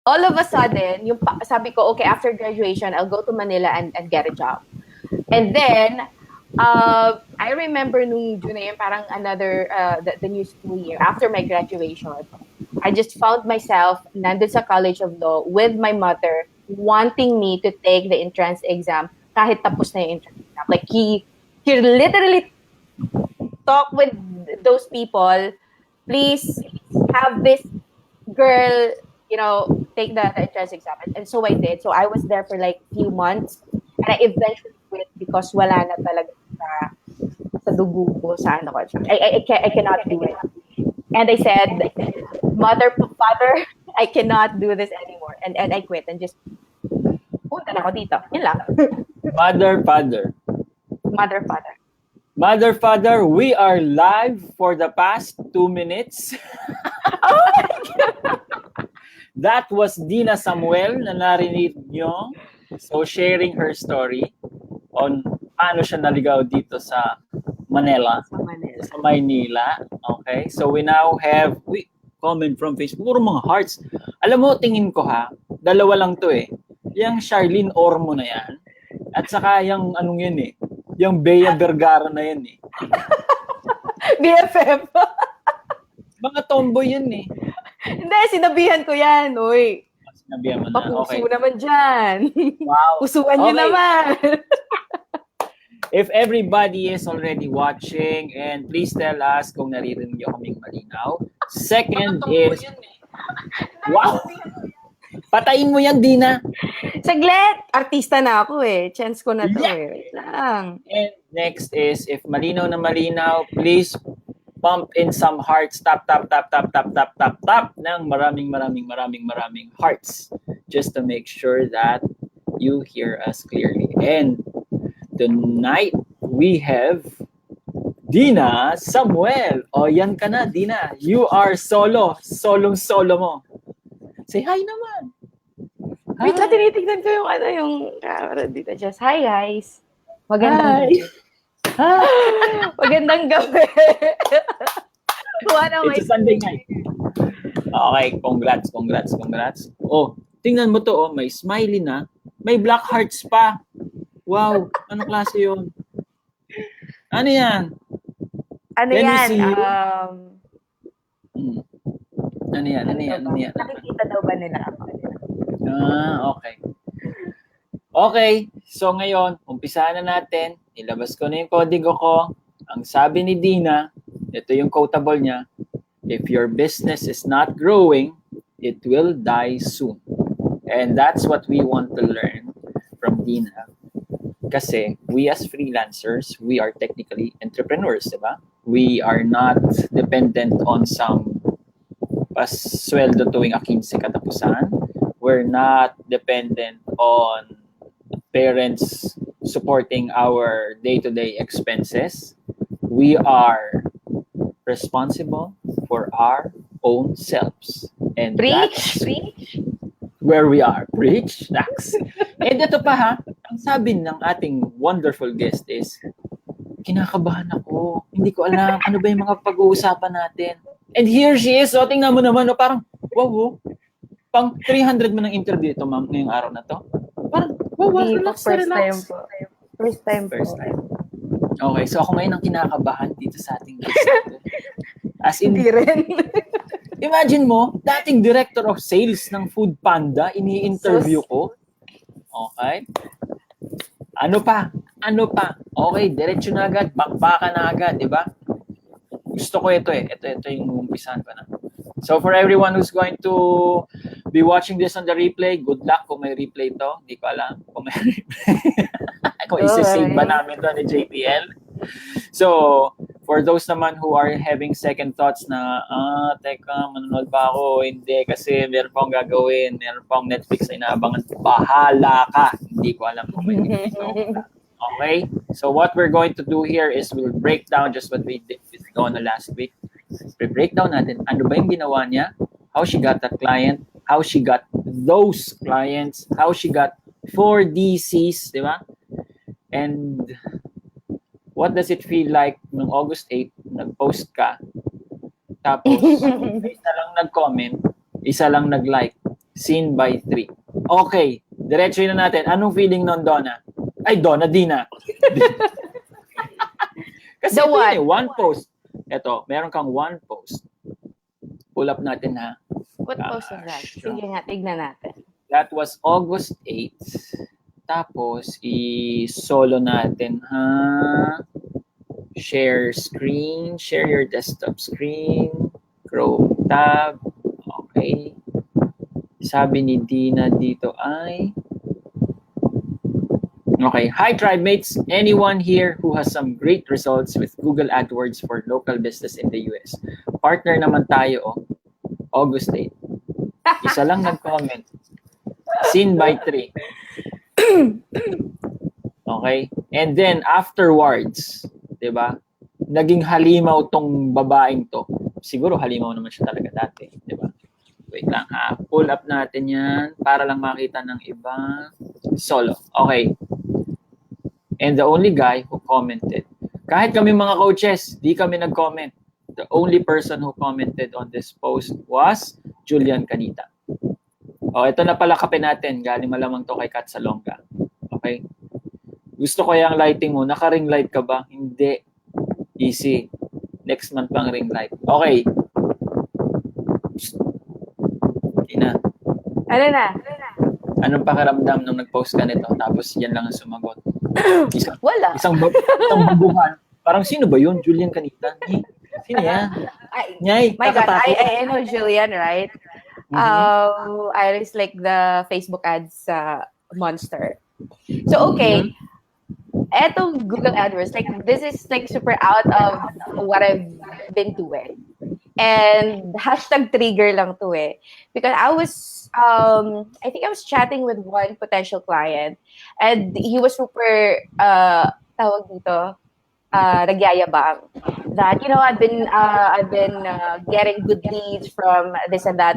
all of a sudden, sabi ko, okay, after graduation, I'll go to Manila and get a job. And then, I remember nung June na yun, parang another, the new school year, after my graduation, I just found myself nandun sa College of Law with my mother wanting me to take the entrance exam kahit tapos na yung entrance exam. Like, he literally talked with those people, please have this girl, take the entrance exam. And so I did. So I was there for like few months. And I eventually quit because wala na talaga sa dugo ko, sa ano ko. I cannot do it. And I said, mother, father, I cannot do this anymore. And I quit and just punta na ako dito. Yun lang. Mother, father. Mother, father. Mother, father, we are live for the past 2 minutes. Oh my God! That was Dina Samuel na narinig nyo. So, sharing her story on paano siya naligaw dito sa Manila. Sa Maynila. Okay? So, we now have comment from Facebook. Puro mga hearts. Alam mo, tingin ko ha, dalawa lang to eh. Yung Charlene Ormo na yan. At saka yung anong yun eh. Yung Bea Vergara na yan eh. BFF. Mga tomboy yun eh. Hindi, sinabihan ko yan. Uy. Sinabihan mo na. Okay. Papuso naman dyan. Wow. Pusuan nyo naman. If everybody is already watching, and please tell us kung naririnig nyo kaming malinaw. Second is... Wow! Patayin mo yan, Dina. Saglit! Artista na ako eh. Chance ko na to eh. Wait lang. And next is, if malinaw na malinaw, please pump in some hearts. Tap ng maraming hearts. Just to make sure that you hear us clearly. And tonight, we have Dina Samuel. O, yan ka na, Dina. You are solo. Solong-solo mo. Say hi naman. Wait lang, tinitignan ko yung camera dito. Just, hi guys. Magandang gabi. Magandang gabi. It's a Sunday night. Okay, congrats. Oh, tingnan mo to, oh, may smiley na. May black hearts pa. Wow, anong klase yun? Ano yan? Ano Can yan? Ano yan? Nakikita daw ba nila ako? Okay. Okay, so ngayon, umpisahan na natin. Ilabas ko na yung kodigo ko. Ang sabi ni Dina, ito yung quotable niya, if your business is not growing, it will die soon. And that's what we want to learn from Dina. Kasi we as freelancers, we are technically entrepreneurs, diba? We are not dependent on some pasweldo tuwing 15 katapusan. We're not dependent on parents supporting our day-to-day expenses. We are responsible for our own selves. And that's where we are. Preach. That's. And ito pa ha, ang sabi ng ating wonderful guest is, kinakabahan ako. Hindi ko alam ano ba yung mga pag-uusapan natin. And here she is. So, tingnan mo naman, parang, wow, pang 300 mo ng interview ito, ma'am, ngayong araw na to. Parang, wow, relax. First time po. Okay, so ako ngayon ang kinakabahan dito sa ating guest. As in, hindi rin. Imagine mo, dating director of sales ng Food Panda, ini-interview ko. Okay? Ano pa? Okay, diretso na agad, bakbaka na agad, di ba? Gusto ko ito eh. Ito yung umpisahan pa na. So for everyone who's going to be watching this on the replay, good luck kung may replay to. Hindi ko alam kung may replay. Kung isi-save ba namin to ni JPL. So, for those naman who are having second thoughts na, teka, manonood pa ako. Hindi, kasi meron pa akong gagawin. Meron pa akong Netflix na inaabangan. Bahala ka. Hindi ko alam kung may replay to. Okay? So what we're going to do here is we'll break down just what we did on the last week. Break down natin ano ba yung ginawa niya, how she got that client, how she got those clients, how she got 4 DCs, di ba? And what does it feel like nung August 8, nag-post ka, tapos isa lang nag-comment, isa lang nag-like, Seen by 3. Okay, diretso na natin. Anong feeling nun, Donna? Ay, Dina. Kasi The ito one. yun one post. Ito, meron kang one post. Pull up natin ha. What post was that? Sige nga, tignan natin. That was August 8. Tapos, i-solo natin ha. Share screen. Share your desktop screen. Chrome tab. Okay. Sabi ni Dina dito ay... Okay. Hi, tribe mates. Anyone here who has some great results with Google AdWords for local business in the US? Partner naman tayo, oh. August 8. Isa lang nag-comment. Seen by 3. Okay? And then, afterwards, di ba? Naging halimaw tong babaeng to. Siguro halimaw naman siya talaga dati. Di ba? Wait lang ha. Pull up natin yan para lang makita ng iba. Solo. Okay. And the only guy who commented, kahit kami mga coaches, di kami nag-comment. The only person who commented on this post was Julian Canita. O, ito na pala kape natin. Galing malamang to kay Kat Salonga. Okay? Gusto ko yung lighting mo. Naka-ring light ka ba? Hindi. Easy. Next month pang ring light. Okay. Ina. Ano na? Anong pakiramdam nung nag-post ka nito? Tapos yan lang ang sumagot. Wala. Isang babuhan. Parang sino ba yun? Julian Canita? Sino yan? Nyay, my God, kakatakot. I know Julian, right? I was like the Facebook ads monster. So, okay. Etong Google AdWords, like, this is like super out of what I've been doing. And hashtag trigger lang to eh. Because I think I was chatting with one potential client and he was super, tawag dito, nagyayabang. That, you know, I've been getting good leads from this and that.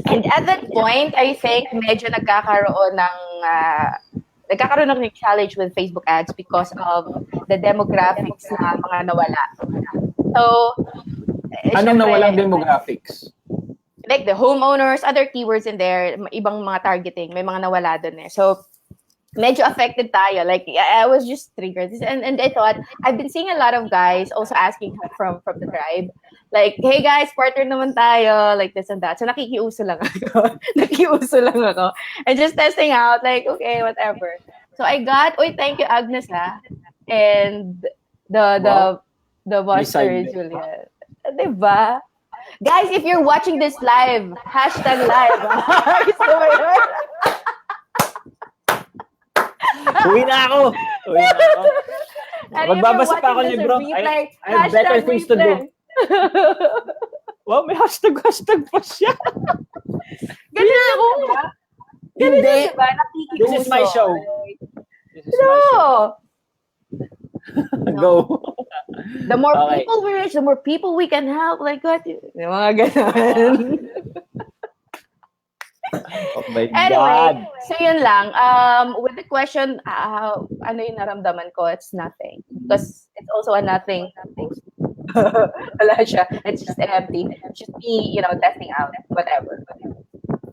And at that point, I think medyo nagkakaroon ng challenge with Facebook ads because of the demographics na mga nawala. So, anong nawalang demographics? Like the homeowners, other keywords in there, ibang mga targeting, may mga nawala dun eh. So, medyo affected tayo. Like, I was just triggered. And I thought, I've been seeing a lot of guys also asking from the tribe. Like, hey guys, partner naman tayo, like this and that. So, nakikiuso lang ako. And just testing out, like, okay, whatever. So, I got, thank you, Agnes, ha? And the monster, Julia. Diba? Guys, if you're watching this live, hashtag live. Uwi na ako. Magbabasa pa ako ni bro. I have better things to do. Wow, may hashtag pa siya. Ganun ako. Hindi. This is my show. Go. The more people we reach, the more people we can help. Like what? Yung mga ganun. Oh my anyway, so yun lang. With the question, ano yung naramdaman ko? It's nothing. Because it's also a nothing post. Wala siya. It's just empty. It's just me, testing out. Whatever.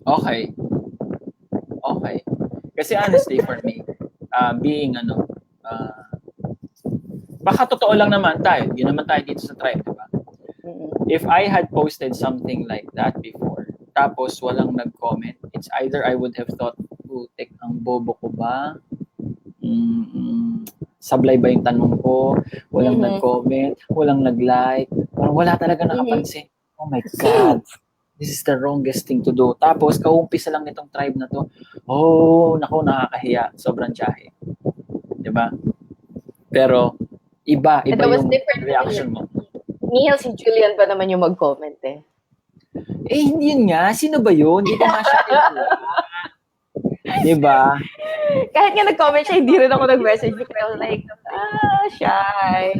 Okay. Kasi honestly, for me, being baka totoo lang naman tayo. Yun naman tayo dito sa tribe, diba? If I had posted something like that before, tapos walang nag-comment, it's either I would have thought, putik, ang bobo ko ba? Sablay ba yung tanong ko? Walang nag-comment, walang nag-like, parang wala talaga nakapansin. Oh my God, this is the wrongest thing to do. Tapos, kaumpisa lang nitong tribe na to. Oh, naku, nakakahiya. Sobrang tiyahe. Diba? Pero, iba yung reaction mo. Nihil si Julian ba naman yung mag-comment eh? Hindi yun nga. Sino ba yun? Hindi ko nga siya kilala. Diba? Kahit nga nag-comment siya, hindi rin ako nag-message because I was like, shy.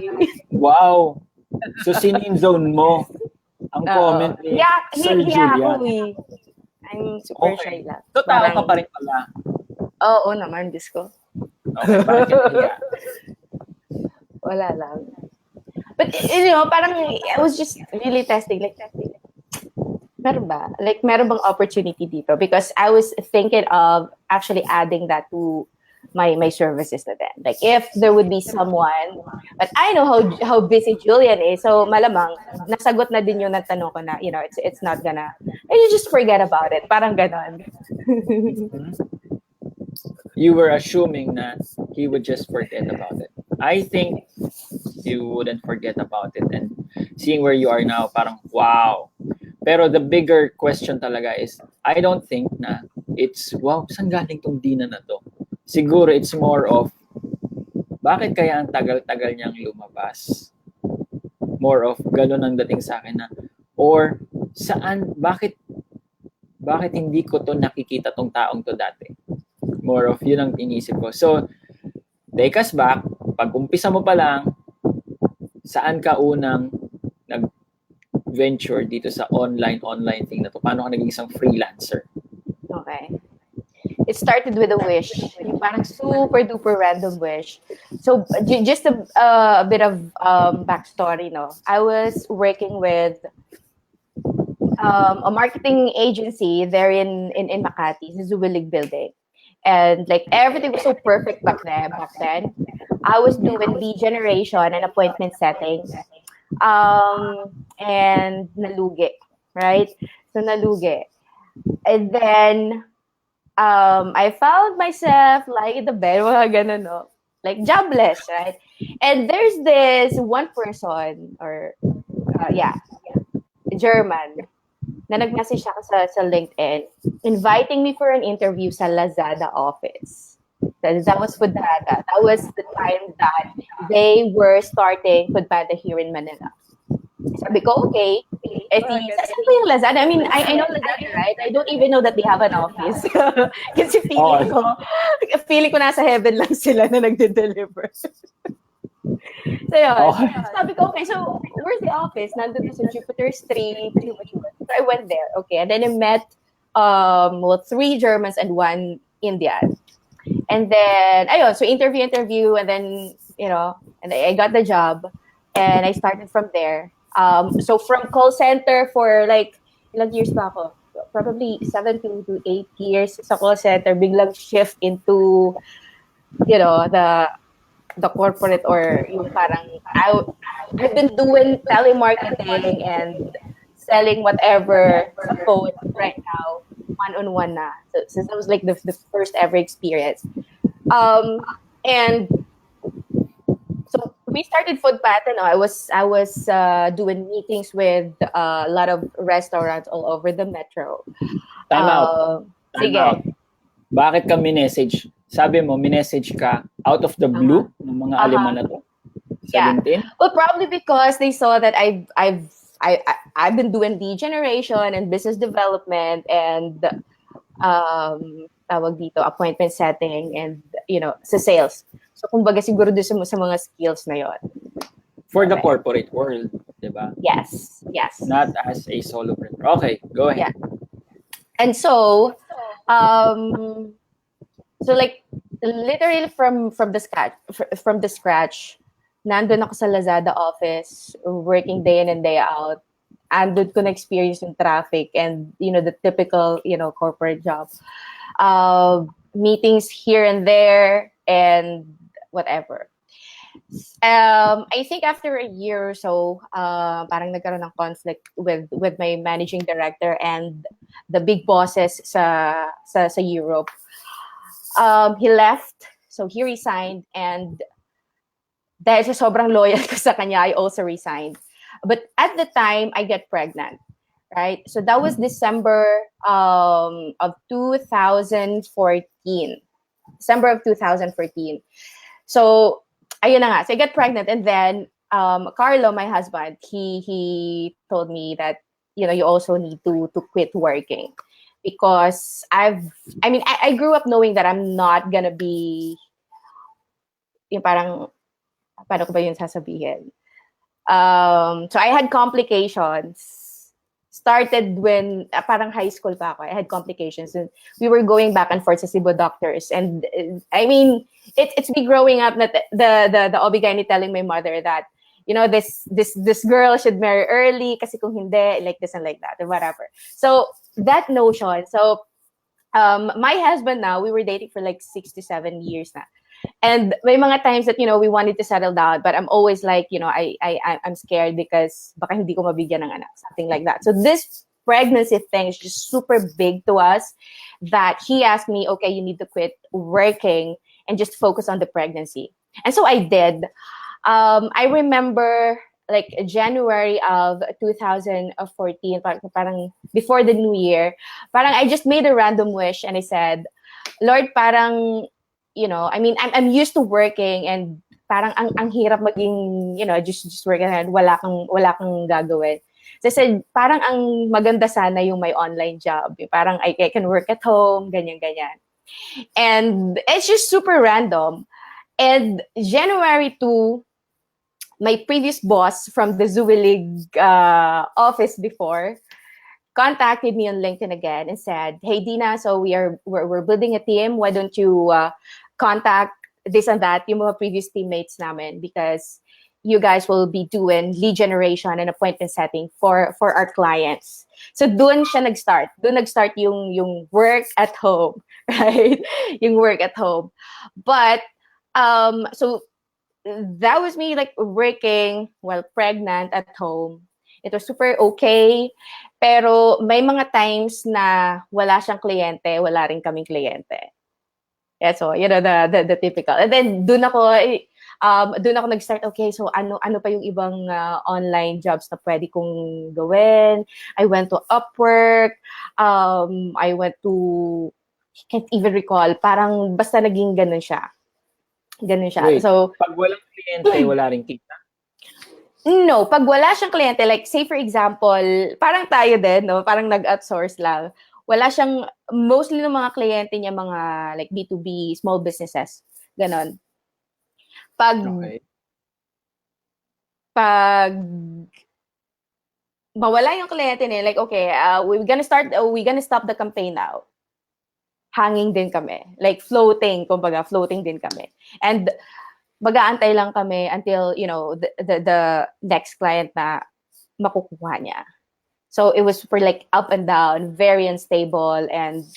Wow. So, sin-zone mo ang comment ni Sir Julian. I'm super shy lang. So, tao ka pa rin pala. Oo naman, Diyos ko. Okay, bakit kaya? Wala lang. But, parang I was just really testing. Meron ba? Like, meron bang opportunity dito? Because I was thinking of actually adding that to my services na din. Like, if there would be someone, but I know how busy Julian is, so malamang, nasagot na din yung natanong ko na, it's not gonna, and you just forget about it. Parang ganon. You were assuming that he would just forget about it. I think you wouldn't forget about it, and seeing where you are now, parang wow. Pero the bigger question talaga is, I don't think na it's, wow, saan galing tong Dina na to? Siguro it's more of, bakit kaya ang tagal-tagal niyang lumabas? More of, ganun ang dating sa akin na, or bakit hindi ko to nakikita tong taong to dati? More of, yun ang inisip ko. So, take us back, pag umpisa mo pa lang, saan ka unang nag-venture dito sa online thing na to? Paano ka naging isang freelancer? Okay. It started with a wish. Yung parang super duper random wish. So just a bit of backstory, no. I was working with a marketing agency there in Makati, the Zuwilig building. And like everything was so perfect back then. I was doing lead generation and appointment setting. And nalugi, right? So nalugi. And then I found myself like in the bed, mga ganun, no? Like jobless, right? And there's this one person, or German, na nag-message siya sa LinkedIn, inviting me for an interview sa Lazada office. That was Foodpanda. That was the time that they were starting Foodpanda here in Manila. Sabi ko, okay. Saan ba yung Lazada? I mean, I know Lazada, right? I don't even know that they have an office. Kasi feeling ko nasa heaven lang sila na nagde-deliver. So, yun. Okay. Sabi ko, okay, so where's the office? Nandun sa Jupiter Street. So I went there, okay. And then I met 3 Germans and 1 Indian. And then, ayun, so interview, and then, and I got the job. And I started from there. So from call center for like, ilang years ba ako? Probably 7 to 8 years sa call center, biglang shift into, the corporate, or yung parang, I've been doing telemarketing and selling whatever sa phone right now, one-on-one na. So that was like the first ever experience. And so we started Foodpanda. No, I was doing meetings with a lot of restaurants all over the metro. Time out. Sige. Bakit ka minessage? Sabi mo, minessage ka out of the blue ng mga alima na to? 17? Yeah. Well, probably because they saw that I've been doing lead generation and business development and tawag dito, appointment setting and, sa sales. So, kumbaga siguro doon sa mga skills na yon. For the corporate world, di ba? Yes. Not as a solopreneur. Okay, go ahead. Yeah. And so, so like literally from the scratch, nandun ako sa Lazada office, working day in and day out. Andun ko na-experience yung traffic and, the typical, corporate job. Meetings here and there and whatever. I think after a year or so, parang nagkaroon ng conflict with my managing director and the big bosses sa Europe. He left, so he resigned, and dahil sa sobrang loyal ko sa kanya, I also resigned. But at the time, I get pregnant, right? So that was December of 2014. December of 2014. So, ayun na nga. So I get pregnant, and then Carlo, my husband, he told me that, you also need to quit working. Because I grew up knowing that I'm not gonna be, yung parang, paano ko ba yun sasabihin? So I had complications. Started when, parang high school pa ako. I had complications. And we were going back and forth sa Cebu doctors. And it's me growing up, that the OB-GYN telling my mother that, this girl should marry early kasi kung hindi, like this and like that, or whatever. So, that notion. So, my husband now, we were dating for like 6 to 7 years na. And may mga times that, we wanted to settle down, but I'm always like, I'm scared because baka hindi ko mabigyan ng anak, something like that. So this pregnancy thing is just super big to us that he asked me, okay, you need to quit working and just focus on the pregnancy. And so I did. I remember like January of 2014, parang before the new year, parang I just made a random wish and I said, Lord, parang, I mean, I'm used to working and parang ang hirap maging, just working and wala kang gagawin. So I said, parang ang maganda sana yung may online job. Parang I can work at home, ganyan. And it's just super random. And January 2, my previous boss from the Zuwelig office before contacted me on LinkedIn again and said, "Hey Dina, so we're building a team. Why don't you contact this and that yung mga previous teammates namin because you guys will be doing lead generation and appointment setting for our clients." So doon siya nag-start. Doon nag-start yung work at home, right? Yung work at home. But so that was me like working while pregnant at home. It was super okay. Pero may mga times na wala siyang kliyente, wala rin kaming kliyente. Yeah, so, the typical. And then doon ako nag-start, okay, so ano pa yung ibang online jobs na pwede kong gawin. I went to Upwork. I went to, can't even recall, parang basta naging ganun siya. Wait, So, pag walang kliyente, wala rin kita? No, pag wala siyang kliyente, like say for example, parang tayo din, no? Parang nag-outsource lang. Wala siyang, mostly ng mga kliyente niya, mga like B2B, small businesses. Ganon. Okay. Pag mawala yung kliyente niya, like okay, we're gonna stop the campaign now. Hanging din kami. Like floating, kumbaga, floating din kami. And mag-aantay lang kami until, the next client na makukuha niya. So it was super like up and down, very unstable, and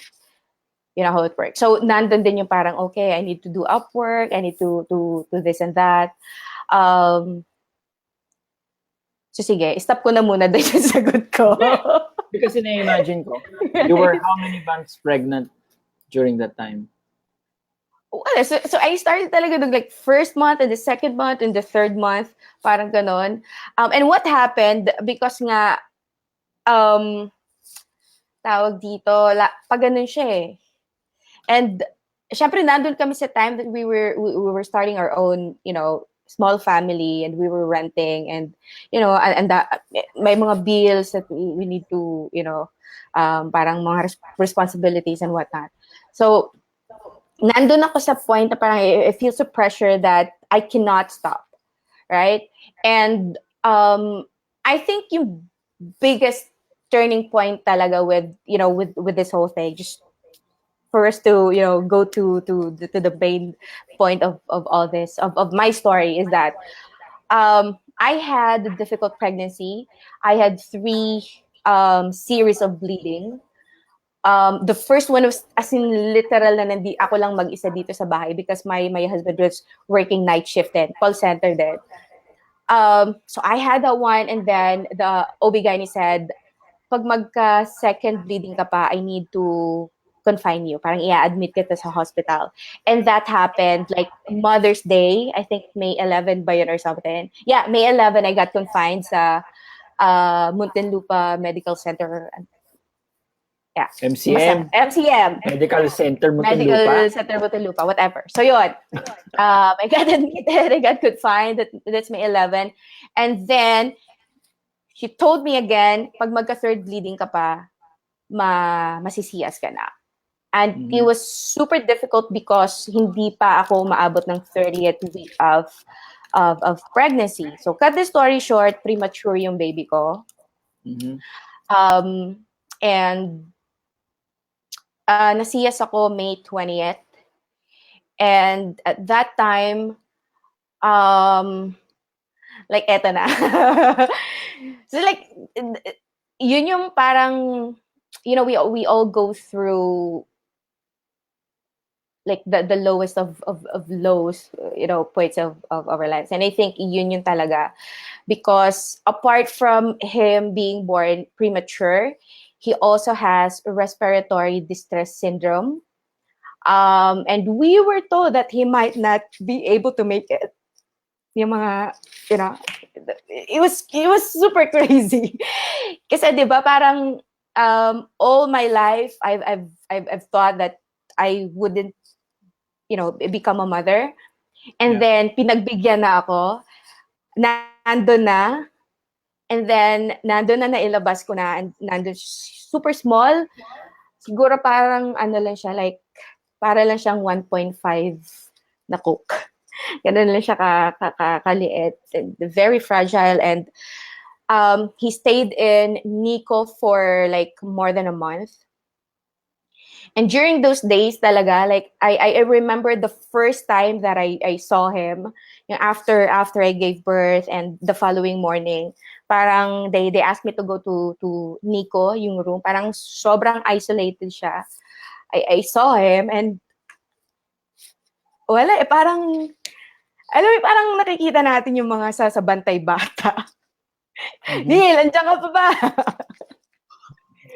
you know how it works. So nandun din yung parang, okay, I need to do Upwork, I need to this and that. So sige, stop ko na muna din yung sagot ko. Because na-imagine ko, you were how many months pregnant during that time? Well, so I started talaga nung like first month and the second month and the third month, parang ganon. And what happened, because nga, tawag dito, pag ganun siya eh. And syempre nandun kami sa time that we were starting our own, small family, and we were renting, and and may mga bills that we need to, parang mga responsibilities and whatnot. So nandun ako sa point na parang I feel so pressure that I cannot stop, right? And I think yung biggest turning point talaga with this whole thing, just for us to go to the main point of all this, of my story, is that I had a difficult pregnancy. I had 3 series of bleeding. The first one was as in literal na ako lang mag-isa dito sa bahay because my husband was working night shift din, call center din. So I had that one, and then the OB-GYN said, pag magka-second bleeding ka pa, I need to confine you. Parang i-admit kita sa hospital. And that happened like Mother's Day, I think May 11 ba yun or something. Yeah, May 11, I got confined sa Muntinlupa Medical Center. Yeah. MCM. MCM. Medical Center Muntinlupa. Medical Center Muntinlupa, whatever. So yun. I got admitted, I got confined. That's May 11. And then, she told me again, pag magka-third bleeding ka pa, masisiyas ka na. And it was super difficult because hindi pa ako maabot ng 30th week of pregnancy. So, cut the story short, premature yung baby ko. And nasiyas ako May 20th. And at that time, Like, eto na. So, like, yun yung parang, we all go through like the lowest of lows, points of our lives. And I think yun yung talaga. Because apart from him being born premature, he also has respiratory distress syndrome. And we were told that he might not be able to make it. Yung mga, you know, it was super crazy. Kasi 'di ba parang all my life I've thought that I wouldn't, become a mother. And Yeah. then pinagbigyan na ako, nandun na, and then nandun na nailabas ko na, and nandun super small. Siguro parang ano lang siya, like para lang siyang 1.5 na Coke. Ganun lang siya kaliit, and very fragile. And he stayed in Nico for like more than a month. And during those days talaga, like I remember the first time that I saw him, after I gave birth, and the following morning, parang they asked me to go to Nico, yung room. Parang sobrang isolated siya. I saw him, and wala parang alam mo, parang nakikita natin yung mga sa Bantay Bata. Neil, andiyan ka pa ba?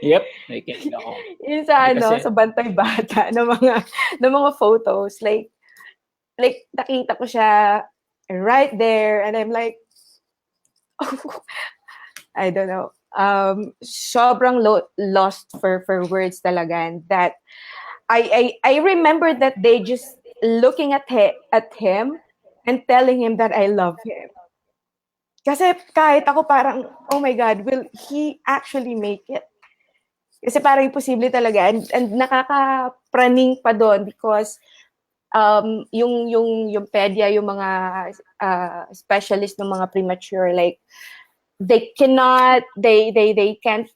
Yep, nakikinig ako. Yung sa Kasi, sa Bantay Bata ng mga photos, like nakita ko siya right there, and I'm like, I don't know. Sobrang lost for words talaga, and that I remember that they just looking at him and telling him that I love him. Kasi kahit ako parang, oh my God, will he actually make it? Kasi parang imposible talaga, and nakakapraning pa doon, because yung pedia, yung mga specialist ng mga premature, like they can't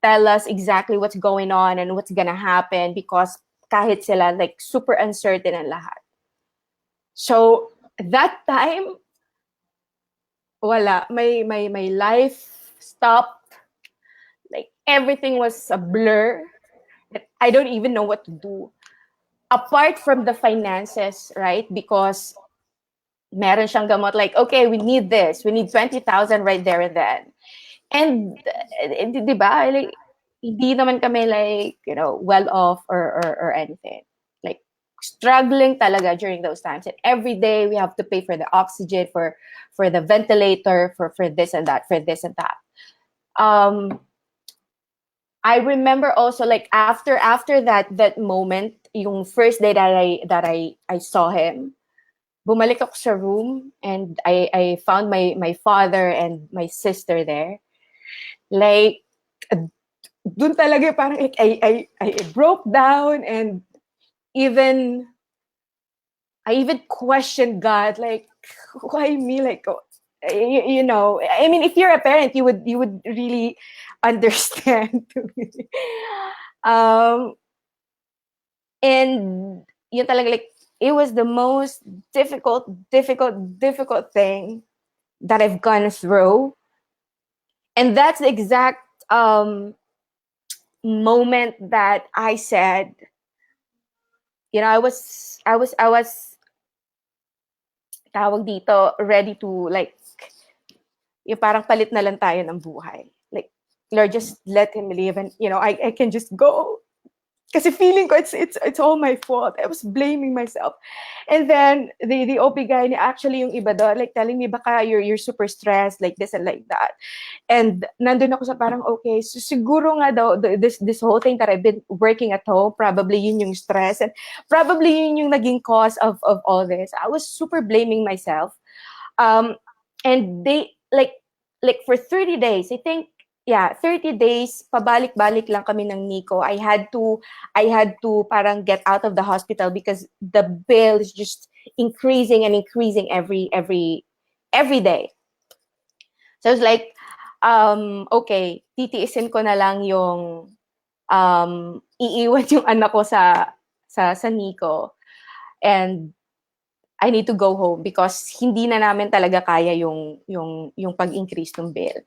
tell us exactly what's going on and what's gonna happen, because kahit sila, like, super uncertain ang lahat. So that time, wala, my life stopped. Like, everything was a blur. I don't even know what to do. Apart from the finances, right? Because meron siyang gamot, like, okay, we need this. We need 20,000 right there and then. And, di ba, like, hindi naman kami, like, well off or anything. Like, struggling talaga during those times. And every day we have to pay for the oxygen, for the ventilator, for this and that, for this and that. I remember also, like, after that moment, yung first day that I saw him, bumalik ako sa room, and I found my father and my sister there. Like, dun talaga parang, like, I broke down, and even I even questioned God, like, why me? Like, I mean, if you're a parent, you would really understand. um, and yun talaga, like, it was the most difficult thing that I've gone through. And that's the exact moment that I said, I was tawag dito, ready to, like, yung parang palit na lang tayo ng buhay. Like, Lord, just let him live, and I can just go. Kasi feeling ko it's all my fault. I was blaming myself. And then the OP guy, actually yung iba doon, like, telling me, baka you're super stressed, like this and like that. And nandun ako sa parang, okay, so siguro nga daw, this whole thing that I've been working at home, probably yun yung stress, and probably yun yung naging cause of all this. I was super blaming myself. And they, like for 30 days, I think, yeah, 30 days, pabalik-balik lang kami ng Nico. I had to parang get out of the hospital, because the bill is just increasing and increasing every day. So I was like, okay, titiisin ko na lang yung iiwan yung anak ko sa Nico. And I need to go home because hindi na namin talaga kaya yung pag-increase ng bill.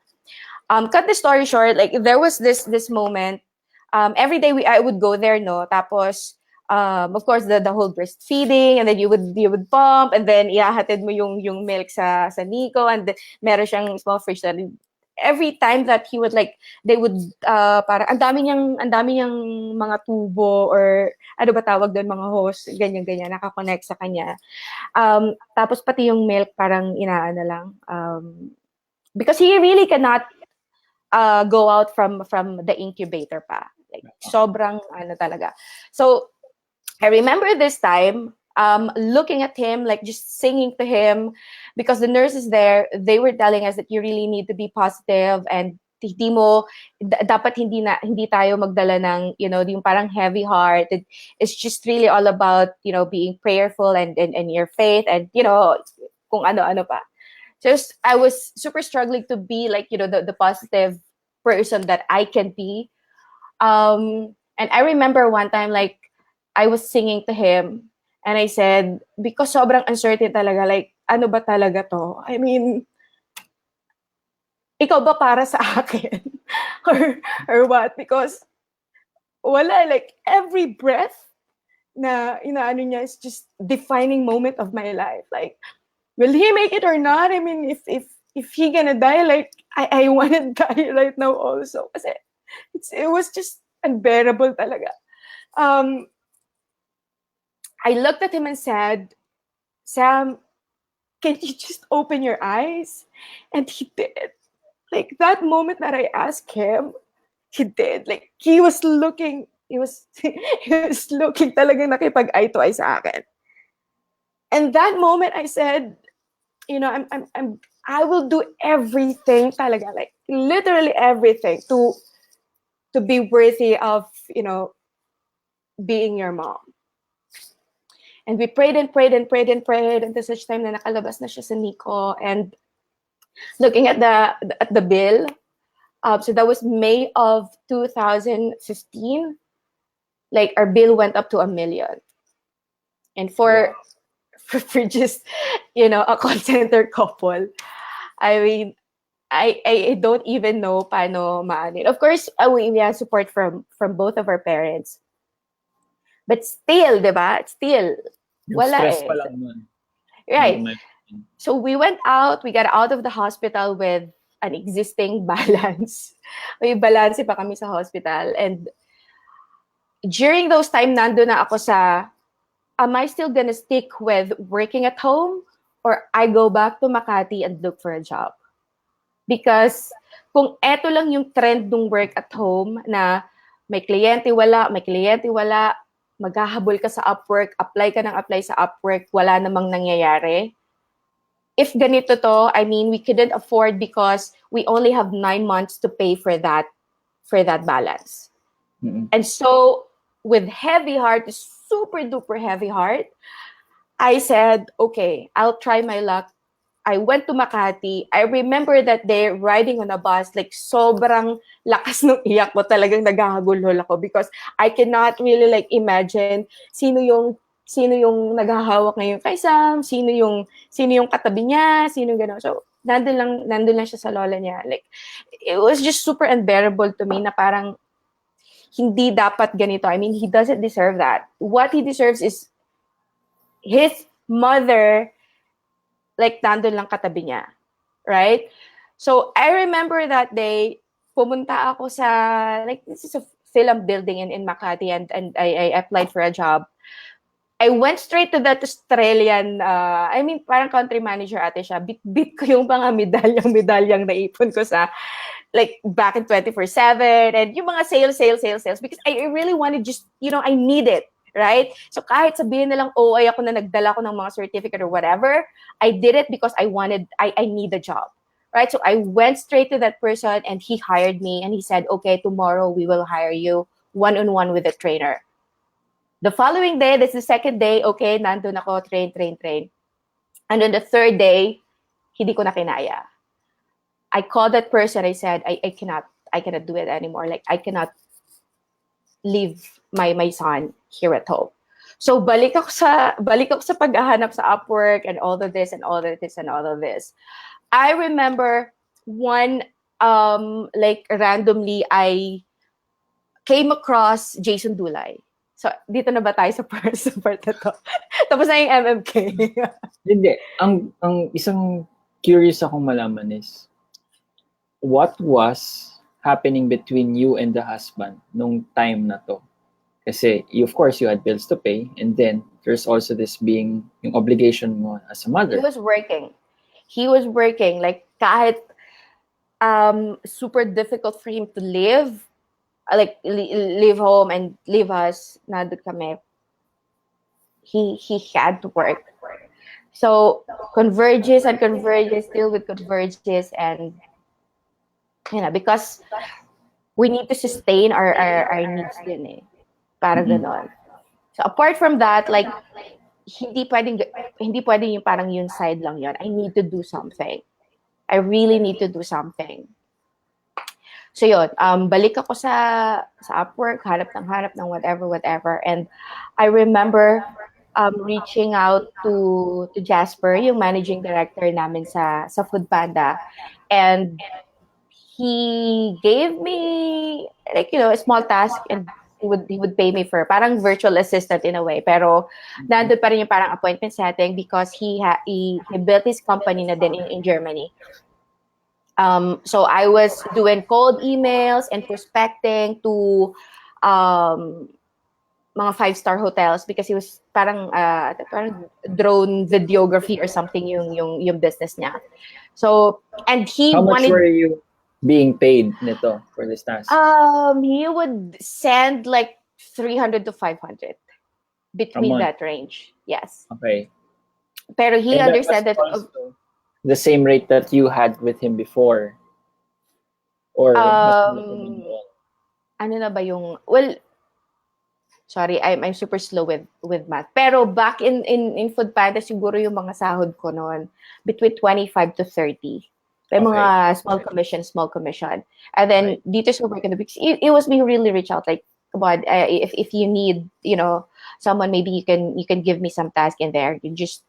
Cut the story short, like there was this moment. Every day I would go there, no. Tapos of course the whole breastfeeding, and then you would pump, and then ihahatid mo yung milk sa Nico, and meron siyang small fridge na every time that he would like, they would para ang dami niyang mga tubo, or ano ba tawag doon, mga hose, ganyan naka-connect sa kanya. Tapos pati yung milk parang inaano lang, because he really cannot go out from the incubator pa. Like sobrang ano talaga. So I remember this time looking at him, like just singing to him, because the nurses there, they were telling us that you really need to be positive, and dapat hindi tayo magdala ng, yung parang heavy heart. It's just really all about, being prayerful and your faith, and kung ano pa. Just I was super struggling to be like, the positive person that I can be. And I remember one time, like, I was singing to him, and I said, because sobrang uncertain talaga, like, ano ba talaga to? I mean, ikaw ba para sa akin? or what? Because wala, like, every breath na inaano niya is just defining moment of my life. Like, will he make it or not? I mean, if he gonna die, like, I wanna die right now also. Kasi it was just unbearable talaga. I looked at him and said, Sam, can you just open your eyes? And he did. Like, that moment that I asked him, he did. Like, he was looking talagang nakipag eye to eye sa akin. And that moment I said, I will do everything talaga, like literally everything to be worthy of, being your mom. And we prayed and prayed and prayed and prayed until such time na nakalabas na siya sa Nico. And looking at the bill, so that was May of 2015. Like, our bill went up to $1 million. And for just, a call center couple, I mean, I don't even know paano maanin. Of course, we have support from both of our parents. But still, diba? Still, wala stress pa lang nun. Right. So we went out, we got out of the hospital with an existing balance. May balance pa kami sa hospital. And during those time, nando na ako sa, am I still gonna stick with working at home, or I go back to Makati and look for a job? Because kung eto lang yung trend ng work at home, na may kliyente wala, maghahabol ka sa Upwork, apply ka ng apply sa Upwork, wala namang nangyayari. If ganito to, I mean, we couldn't afford because we only have 9 months to pay for that balance. Mm-hmm. And so, with heavy heart, super duper heavy heart, I said, okay, I'll try my luck. I went to Makati. I remember that day riding on a bus, like sobrang lakas ng iyak ko, talagang naghahagulhol ako, because I cannot really like imagine sino yung naghahawak ngayon kay Sam, sino yung katabi niya, sino gano'n. So nandun lang siya sa lola niya. Like, it was just super unbearable to me na parang hindi dapat ganito. I mean, he doesn't deserve that. What he deserves is his mother, like, nandun lang katabi niya. Right? So, I remember that day, pumunta ako sa, like, this is a film building in Makati, and I applied for a job. I went straight to that Australian, I mean, parang country manager ate siya. Bit ko yung mga medalyang naipon ko sa, like, back in 24/7, and yung mga sales, because I really wanted just, I need it. Right? So kahit sabihin nilang OA ako na nagdala ko ng mga certificate or whatever, I did it because I need a job. Right? So I went straight to that person, and he hired me, and he said, okay, tomorrow we will hire you one-on-one with a trainer. The following day, that's the second day, okay, nandun ako, train. And then the third day, hindi ko na kinaya. I called that person, I said, I cannot do it anymore. Like, I cannot leave my son here at home. So balik ako sa paghahanap sa Upwork and all of this and all of this and all of this. I remember one like randomly I came across Jason Dulay. So dito na ba tayo sa part na to? Tapos na yung MMK. Hindi. Ang isang curious akong malaman is, what was happening between you and the husband nung time na to? Kasi, of course, you had bills to pay, and then there's also this being yung obligation mo as a mother. He was working. Like, kahit super difficult for him to live, like, leave home and leave us, nandun kami. He had to work. So, converges, still with converges, and, because we need to sustain our needs din eh. Parang ganon. So, apart from that, like, hindi pwedeng yung parang yung side lang yun. I need to do something. I really need to do something. So yun, balik ako sa Upwork, hanap ng whatever. And I remember reaching out to Jasper, yung managing director namin sa Foodpanda. And he gave me, like, a small task, and he would pay me for parang virtual assistant in a way, pero nandun pa rin yung parang appointment setting because he built his company na din in Germany. So I was doing cold emails and prospecting to mga 5-star hotels because he was parang drone videography or something yung business niya. So, and he How much wanted, were you being paid nito for this task? he would send like 300 to 500 between that range. Yes. Okay. Pero he And understood that also the same rate that you had with him before, or ano na ba yung, well, sorry, I'm super slow with math. Pero back in Foodpanda, siguro yung mga sahod ko noon between 25 to 30. May mga small commission. And then dito sa work in the weeks, it was me who really reached out, like, come on, if you need, someone, maybe you can give me some task in there. You just,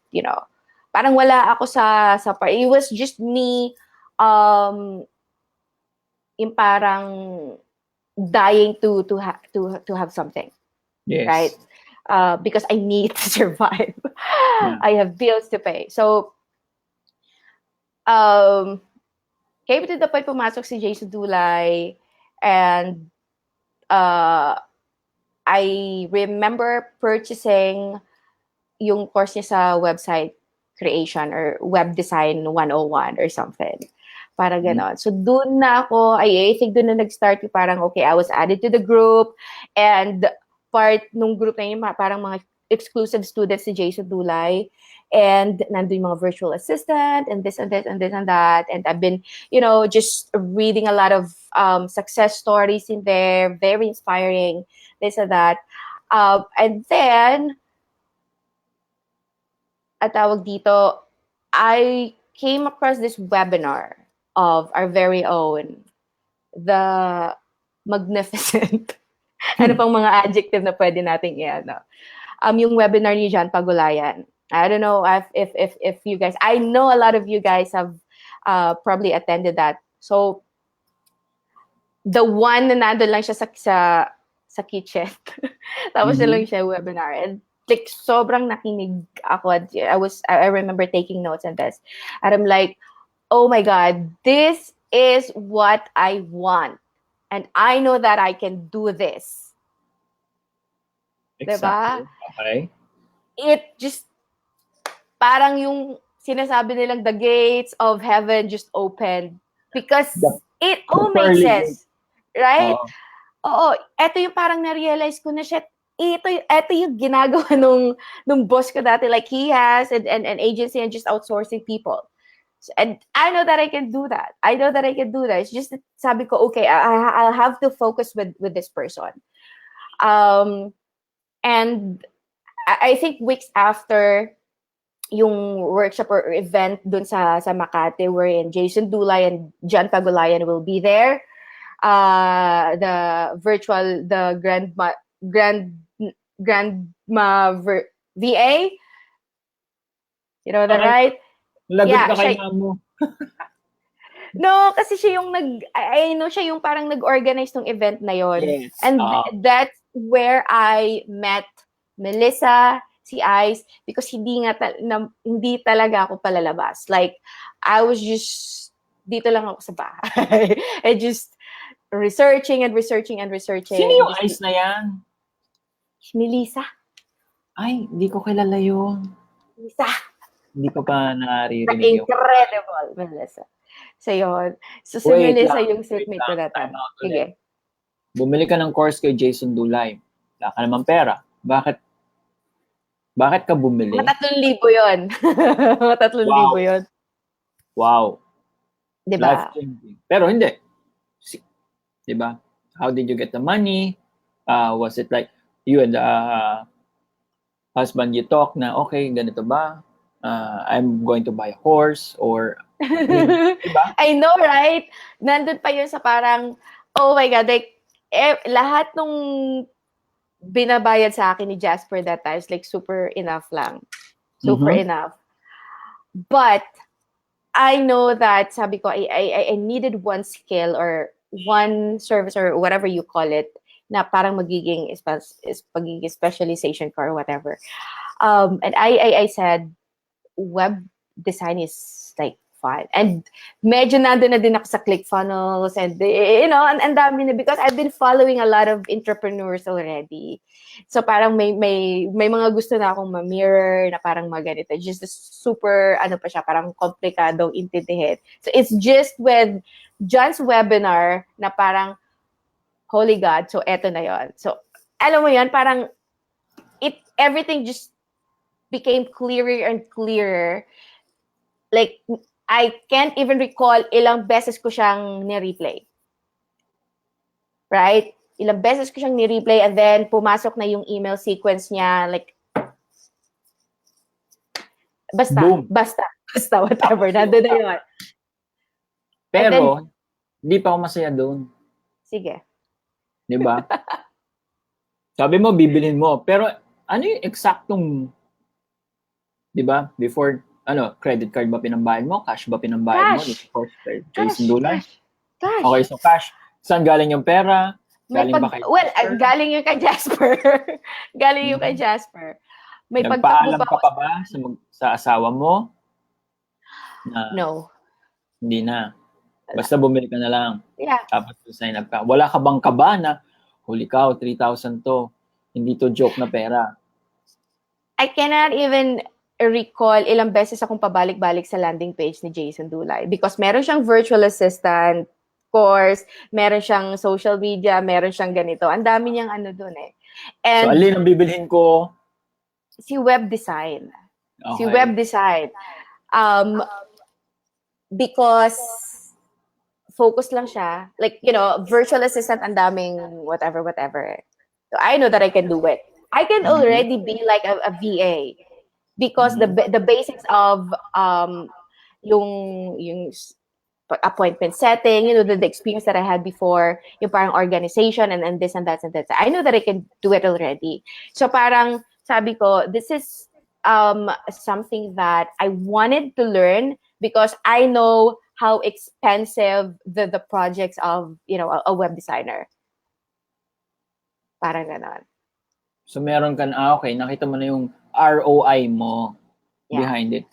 parang wala ako sa part. It was just me, yung parang dying to have something. yes. Right? Because I need to survive. Yeah. I have bills to pay. So, came to the point, pumasok si Jason Dulay, and I remember purchasing yung course niya sa website creation or web design 101 or something. Para ganon. So, doon na ako, I think doon na nag-start yung parang, okay, I was added to the group, and part nung group na yun, parang mga exclusive students si Jason Dulay, and nandun yung mga virtual assistant, and this and this and this and that, and I've been, just reading a lot of success stories in there, very inspiring, this and that. And then, at tawag dito, I came across this webinar of our very own, the magnificent. Ano pang mga adjective na pwede nating i-ano. Yung webinar ni John Pagulayan. I don't know if you guys, I know a lot of you guys have probably attended that. So, the one na nandun lang siya sa kitchen. Tapos na lang siya webinar. And like, sobrang nakinig ako. I remember taking notes on this. And I'm like, oh my God, this is what I want. And I know that I can do this. Exactly. Diba? Okay. It just, parang yung sinasabi nilang the gates of heaven just opened. Because it all makes sense. Right? Oo. Ito yung parang na-realize ko na siya, ito yung ginagawa nung boss ko dati. Like, he has an agency and just outsourcing people. And I know that I can do that. It's just that sabi ko, okay, I'll have to focus with this person. And I think weeks after yung workshop or event dun sa Makati, wherein Jason Dulay and John Pagulayan will be there. The grandma VA. You know that, Okay, right? lagot Yeah, ka kay siya. ma'am mo. No, kasi siya yung I know siya yung parang nag-organize ng event na yon. Yes. And that's where I met Melissa, si Ice, because hindi talaga ako palalabas. Like, I was just, dito lang ako sa bahay. And just researching and researching and Sino researching. yung Just, ice na yan? Melissa. Ay, hindi ko kilala yun. Melissa. Hindi ko pa The naririnig yung... incredible Melissa. So, yun. So, si Wait Melissa lang, yung seatmate ko that time time. out ulit. Sige. Bumili ka ng course kay Jason Dulay. Wala ka naman pera. Bakit ka bumili? Mga 3,000 yun. Mga 3,000 yun. Wow. Diba? Life-changing. Pero hindi. Diba? How did you get the money? Was it like you and husband you talk na, okay, ganito ba? I'm going to buy a horse or diba? I know, right? Nandun pa yun sa parang, oh my God, like, lahat nung binabayad sa akin ni Jasper that time is like super enough lang. Super enough. But, I know that, sabi ko, I needed one skill or one service or whatever you call it na parang magiging specialization ko or whatever. And I said, web design is like fun. And medyo nandun na din ako sa ClickFunnels and, you know, and dami na because I've been following a lot of entrepreneurs already. So parang may mga gusto na akong ma-mirror na parang maganito. Just super, ano pa siya, parang komplikadong intindihin. So it's just with John's webinar na parang, holy God, so eto na yon. So, alam mo yan, parang everything just became clearer and clearer. Like, I can't even recall ilang beses ko siyang ni-replay. Right? Ilang beses ko siyang ni-replay and then pumasok na yung email sequence niya. Like, basta, whatever. Nandun na yun. Pero, hindi pa ako masaya doon. Sige. Diba? Sabi mo, bibilin mo. Pero, ano yung eksaktong, diba, before, credit card ba pinambayad mo? Cash ba pinambayad mo? Cash. Okay, so cash. Saan galing yung pera? Galing ba kay Jasper? Galing yung kay Jasper. Galing yung kay Jasper. May nagpaalam ka pa ba sa asawa mo? No. Hindi na. Basta bumili ka na lang. Yeah. Tapos sign up ka. Wala ka bang kaba na, huli ka, 3,000 to. Hindi to joke na pera. I cannot even recall ilang beses akong pabalik-balik sa landing page ni Jason Dulay because meron siyang virtual assistant course, meron siyang social media, meron siyang ganito. Ang dami niyang ano doon eh. And so, alin ang bibilhin ko? Si web design. Okay. Si web design. Because focus lang siya. Like, you know, virtual assistant, ang daming whatever. So, I know that I can do it. I can already be like a VA because the basics of yung appointment setting, you know, the experience that I had before, yung parang organization and this and that and that. I know that I can do it already. So parang sabi ko, this is something that I wanted to learn because I know how expensive the projects of, you know, a web designer. Parang ganon. So meron ka na, okay, nakita mo na yung ROI mo behind it.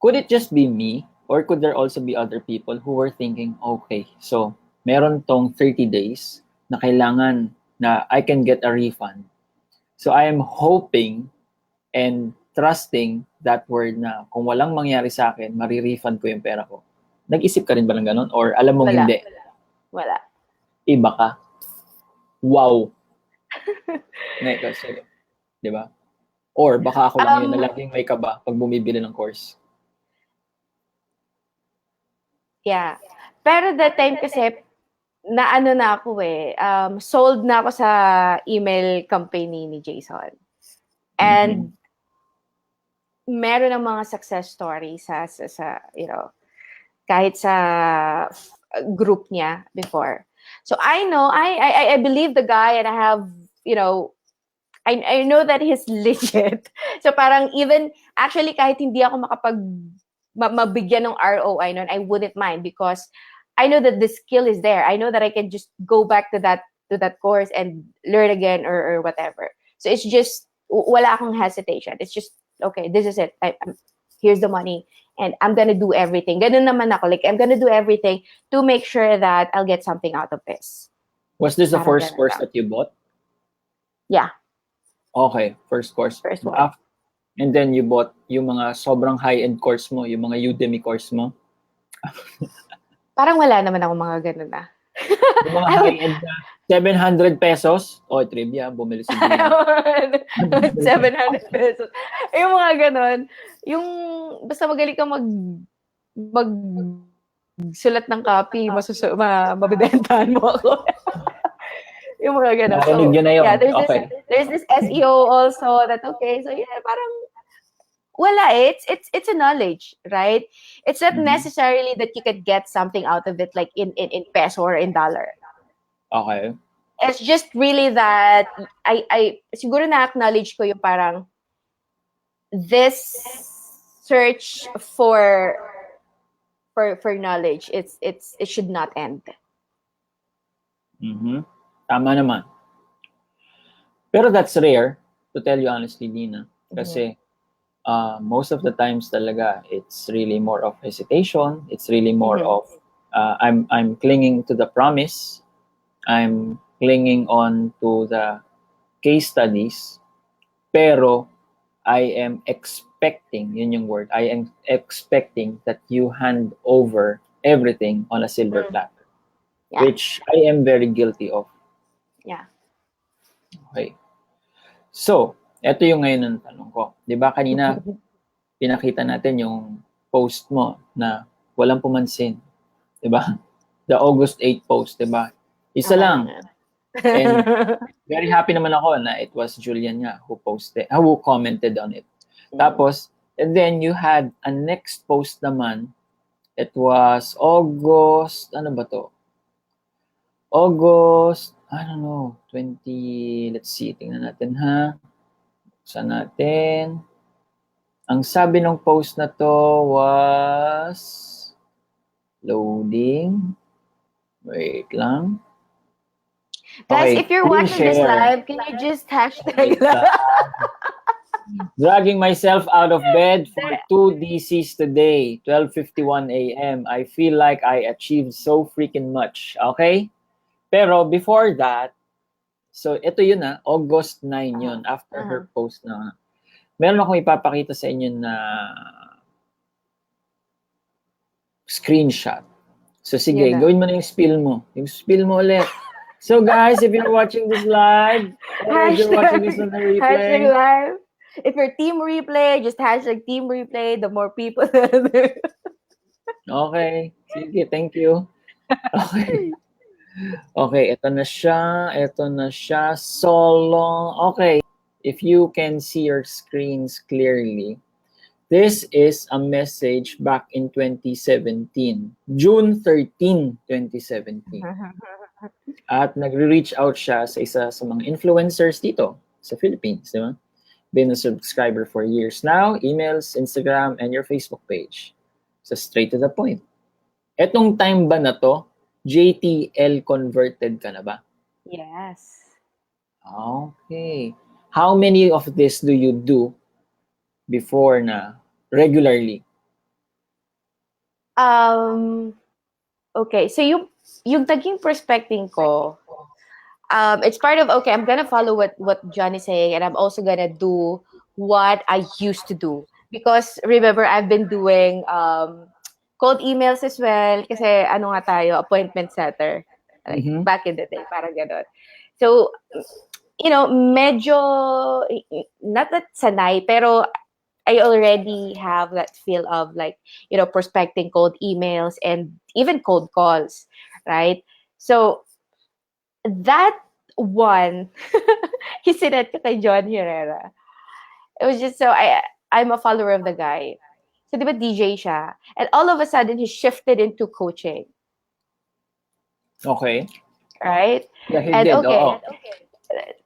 Could it just be me? Or could there also be other people who were thinking, okay, so meron tong 30 days na kailangan na I can get a refund. So I am hoping and trusting that word na kung walang mangyari sa akin, marirefund ko yung pera ko. Nag-isip ka rin ba ng ganun? Or alam mong hindi? Wala. Iba ka. Wow. Kasi, di ba? Or baka ako lang yun na laging may kaba pag bumibili ng course. Yeah. Pero that time kasi, naano na ako sold na ako sa email company ni Jason. And meron ng mga success stories sa you know, kahit sa group niya before. So I know, I believe the guy and I have you know, I know that he's legit. So parang even, actually kahit hindi ako mabigyan ng ROI nun, I wouldn't mind because I know that the skill is there. I know that I can just go back to that course and learn again or whatever. So it's just, wala akong hesitation. It's just, okay, this is it. Here's the money and I'm gonna do everything. Ganun naman ako. Like, I'm gonna do everything to make sure that I'll get something out of this. Was this the Parang first ganun course lang. that you bought? Yeah, Okay, first course. first one. And then you bought yung mga sobrang high-end course mo, yung mga Udemy course mo. Parang wala naman ako mga ganun na. Yung mga high-end na 700 pesos. Oh, trivia, bumili si Dina. 700 pesos. Yung mga ganun. Yung, basta magaling ka sulat ng copy, mabibentahan mo ako. Yung mga ganun. Narinig nyo na yun. Yeah, Okay. there's this SEO also that, okay, so yeah, parang, wala eh. It's a knowledge, right? It's not necessarily that you could get something out of it like in peso or in dollar. Okay. It's just really that I siguro na-acknowledge ko yung parang this search for knowledge, it should not end. Mm-hmm. Tama naman. Pero that's rare, to tell you honestly, Dina. Kasi most of the times talaga, it's really more of hesitation. It's really more of, I'm clinging to the promise. I'm clinging on to the case studies. Pero I am expecting, yun yung word, I am expecting that you hand over everything on a silver platter. Yeah. Which I am very guilty of. Yeah. Okay. So, eto yung ngayon ang tanong ko. Di ba kanina, pinakita natin yung post mo na walang pumansin. Di ba? The August 8 post, di ba? Isa lang. And very happy naman ako na it was Julian nga who commented on it. Tapos, and then you had a next post naman. It was August, ano ba to? August, I don't know, 20, let's see, tingnan natin ha. Saan natin? Ang sabi ng post na to was, loading. Wait lang. Guys, Okay, if you're watching this live, can you just hashtag live? Dragging myself out of bed for 2 DCs today, 12:51 a.m. I feel like I achieved so freaking much. Okay? Pero before that, so ito yun August 9 yun, after her post na. Meron akong ipapakita sa inyo na screenshot. So sige, gawin mo na yung spill mo. Yung spill mo ulit. So guys, if you're watching this live, or if you're watching this on the replay, hashtag live. If you're team replay, just hashtag team replay. The more people. Okay. Sige, thank you. Okay. Okay, ito na siya. Ito na siya. So long. Okay. If you can see your screens clearly, this is a message back in 2017. June 13, 2017. At nagre-reach out siya sa isa sa mga influencers dito sa Philippines, di ba? Been a subscriber for years now, emails, Instagram, and your Facebook page. So straight to the point. Etong time ba na to, JTL converted ka na ba? Yes. Okay. How many of this do you do before na regularly? Okay, so yung naging perspective ko, it's part of, okay, I'm gonna follow what John is saying, and I'm also gonna do what I used to do. Because remember, I've been doing cold emails as well, kasi ano nga tayo, appointment setter. Like, back in the day, parang ganon. So, medyo, not that sanay, pero I already have that feel of like, prospecting cold emails and even cold calls, right? So, that one, he said that kay John Herrera. It was just so, I'm a follower of the guy. So, di ba DJ siya? And all of a sudden, he shifted into coaching. Okay. Right? Yeah, he and did. okay.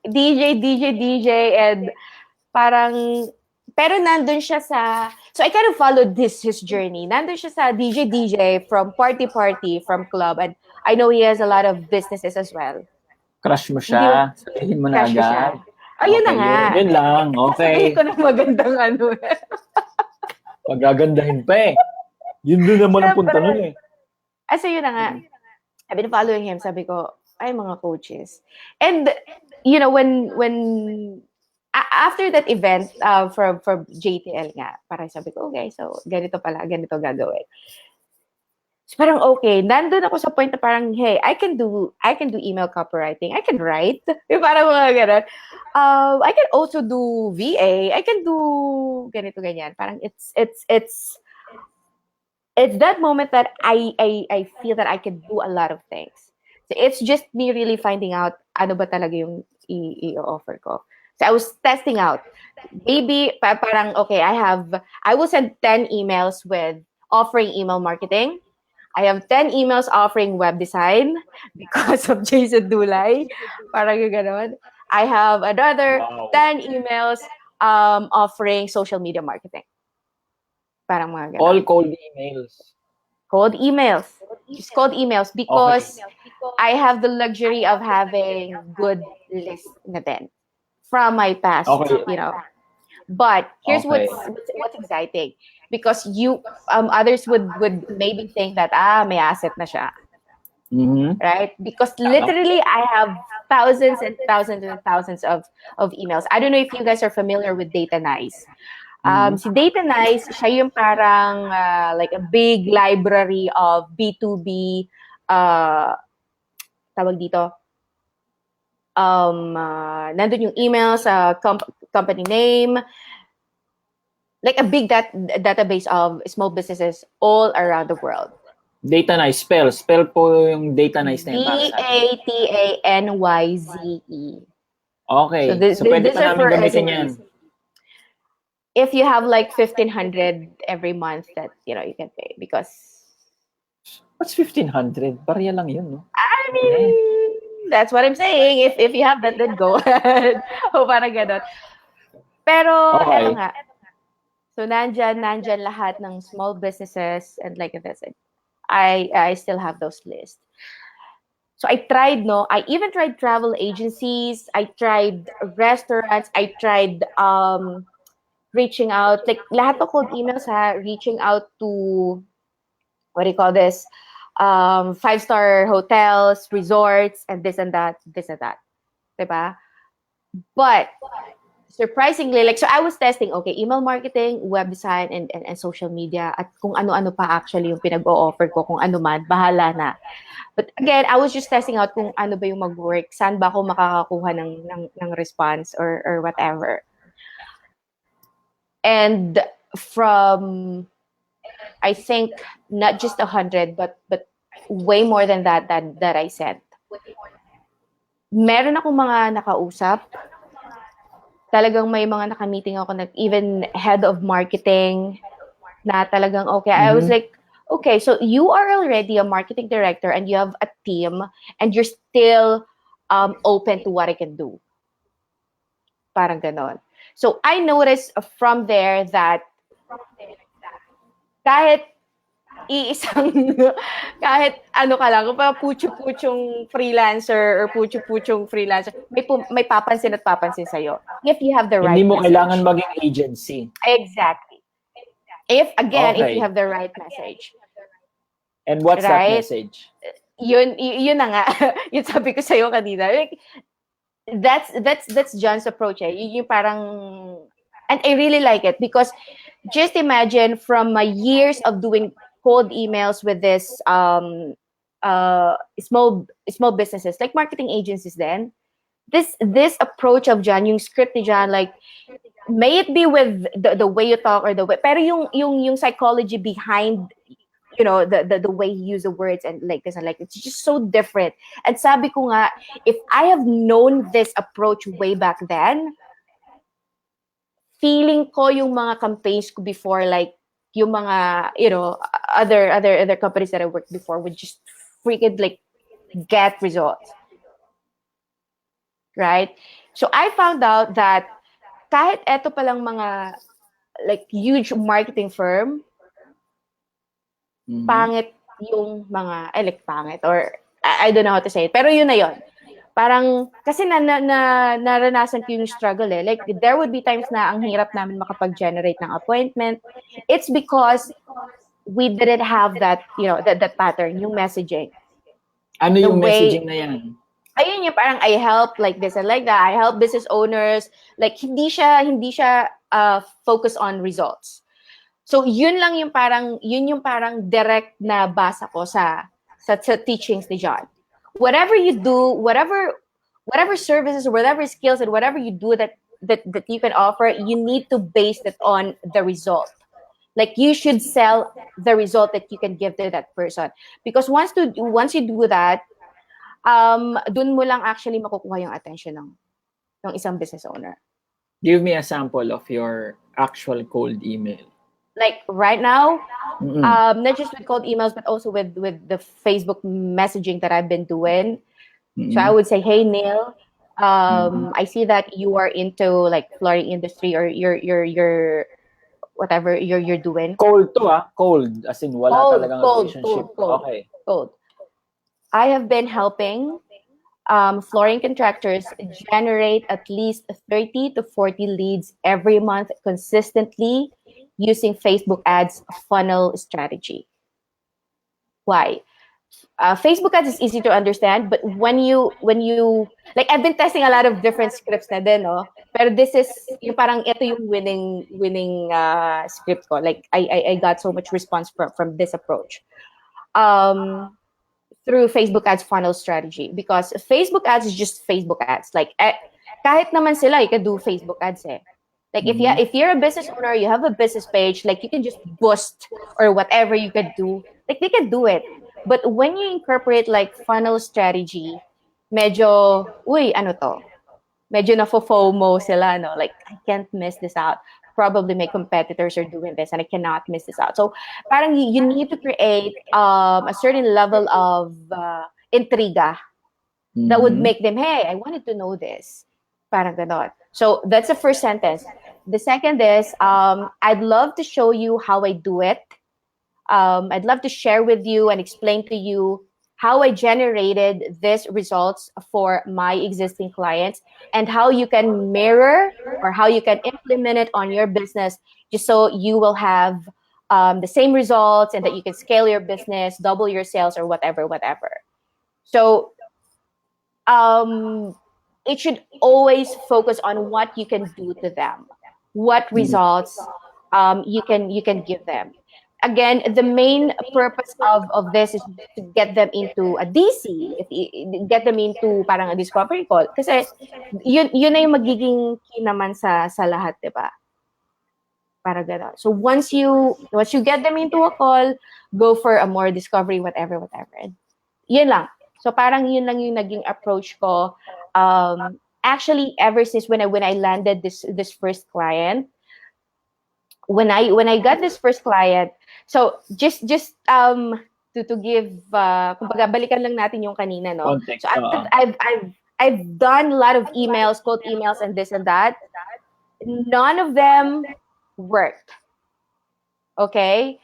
DJ, and parang, pero nandun siya sa, so I kind of followed his journey. Nandun siya sa DJ, from party, from club, and I know he has a lot of businesses as well. Crush mo Hindi mo, siya. Sabihin mo na crush ko siya. agad. Ayun na Okay, nga. yun lang. Sasabihin Okay. ko ng magandang ano. Magagandahin pa eh. Yun doon naman ang punta nun eh. So yun na nga. I've been following him. Sabi ko, ay, mga coaches. And, you know, when after that event for JTL nga, parang sabi ko, okay, so ganito pala, ganito gagawin. So parang okay, nandun ako sa point na parang, hey, I can do email copywriting. I can write. Yung parang mga ganun. I can also do VA. I can do ganito, ganyan. Parang it's that moment that I feel that I can do a lot of things. So it's just me really finding out ano ba talaga yung i-offer ko. So I was testing out. Maybe parang okay, I will send 10 emails with offering email marketing. I have 10 emails offering web design because of Jason Dulay. Parang gano'n. I have another 10 emails offering social media marketing. Parang mga ganun. All cold emails. Cold emails. Just cold emails because I have the luxury of having good list na din from my past, you know. But here's what's exciting, because you others would maybe think that may asset na siya. Mm-hmm. Right? Because literally I have thousands and thousands and thousands of emails. I don't know if you guys are familiar with Data Nice. Si Data Nice, siya yung parang like a big library of B2B tawag dito. Nandun yung email sa company name, like a big database of small businesses all around the world. Data Nice, spell po yung Data Nice na yun. DATANYZE. Okay, so pwede pa namin gamitin yan. If you have like 1,500 every month that, you know, you can pay, because... What's 1,500? Barya lang yun, no? I mean, that's what I'm saying. If you have that, then go ahead. O parang ganon. Pero, eto nga. So, nandyan lahat ng small businesses, and like I said, I still have those lists. So I tried, I even tried travel agencies, I tried restaurants, I tried reaching out, like lahat of cold emails reaching out to, what do you call this, 5-star hotels, resorts, and this and that. Diba? But surprisingly, like, so I was testing, okay, email marketing, web design, and social media, at kung ano-ano pa actually yung pinag-o-offer ko, kung ano man, bahala na. But again, I was just testing out kung ano ba yung mag-work, saan ba ako makakakuha ng response or whatever. And from, I think, not just 100, but way more than that I sent. Meron akong mga nakausap. Talagang may mga naka-meeting ako, even head of marketing, na talagang okay. I was like, okay, so you are already a marketing director and you have a team and you're still open to what I can do. Parang ganon. So I noticed from there that kahit ano ka lang, kung pucho-puchong freelancer or pucho-puchong freelancer, may papansin at papansin sa'yo. If you have the right message. Hindi mo kailangan maging agency. Exactly. If you have the right message. And what's that message? Yun na nga. Yun sabi ko sa'yo kanina. Like, that's John's approach. Yung parang, and I really like it, because just imagine from my years of doing cold emails with this small businesses, like marketing agencies then, this approach of John, yung script ni John, like, may it be with the way you talk or the way, pero yung psychology behind, you know, the way he use the words and like this and like, it's just so different. And sabi ko nga, if I have known this approach way back then, feeling ko yung mga campaigns ko before, like yung mga, you know, other companies that I worked before would just freaking like get results. right? So I found out that kahit eto palang mga like huge marketing firm, pangit yung mga, like pangit or I don't know how to say it. Pero yun na yun. Parang, kasi naranasan ko yung struggle eh. Like, there would be times na ang hirap namin makapag-generate ng appointment. It's because we didn't have that, that pattern, yung messaging. Ano The yung way, messaging na yan? ayun yung parang I help like this and like that. I help business owners. Like, hindi siya focus on results. So, yun yung parang direct na basa ko sa teachings ni John. Whatever you do, whatever services or whatever skills and whatever you do that you can offer, you need to base it on the result. Like you should sell the result that you can give to that person. Because once you do that, dun mo lang actually makukuha yung attention ng isang business owner. Give me a sample of your actual cold email. Like right now, not just with cold emails, but also with the Facebook messaging that I've been doing. So I would say, hey Neil, I see that you are into like flooring industry or you're whatever you're doing. Cold to cold as in wala talagang relationship. Okay. Cold. I have been helping flooring contractors generate at least 30 to 40 leads every month consistently using Facebook ads funnel strategy. Why? Facebook ads is easy to understand, but when you like I've been testing a lot of different scripts na din, no? Pero this is yung parang ito yung winning script ko. Like I got so much response from this approach. Through Facebook ads funnel strategy, because Facebook ads is just Facebook ads. Like kahit naman sila, you can do Facebook ads eh. Like if you're a business owner, you have a business page, like you can just boost or whatever you could do. Like they can do it. But when you incorporate like funnel strategy, medyo, ano to? Medyo na-FOMO sila, no? Like, I can't miss this out. Probably my competitors are doing this and I cannot miss this out. So, parang you need to create a certain level of intriga that would make them, hey, I wanted to know this. Parang ganon. So, that's the first sentence. The second is, I'd love to show you how I do it. I'd love to share with you and explain to you how I generated these results for my existing clients and how you can mirror or how you can implement it on your business just so you will have the same results and that you can scale your business, double your sales or whatever. So it should always focus on what you can do to them, what results you can give them. Again, the main purpose of this is to get them into a DC, get them into parang a discovery call. Kasi yun na yung magiging key naman sa lahat, di ba? Para gano'n. So once you get them into a call, go for a more discovery, whatever. Yun lang. So parang yun lang yung naging approach ko. Actually, ever since when I landed this first client, when I got this first client, so just to give kumbaga balikan lang natin yung kanina, no? Context. So I've done a lot of emails, cold emails and this and that. None of them worked. Okay?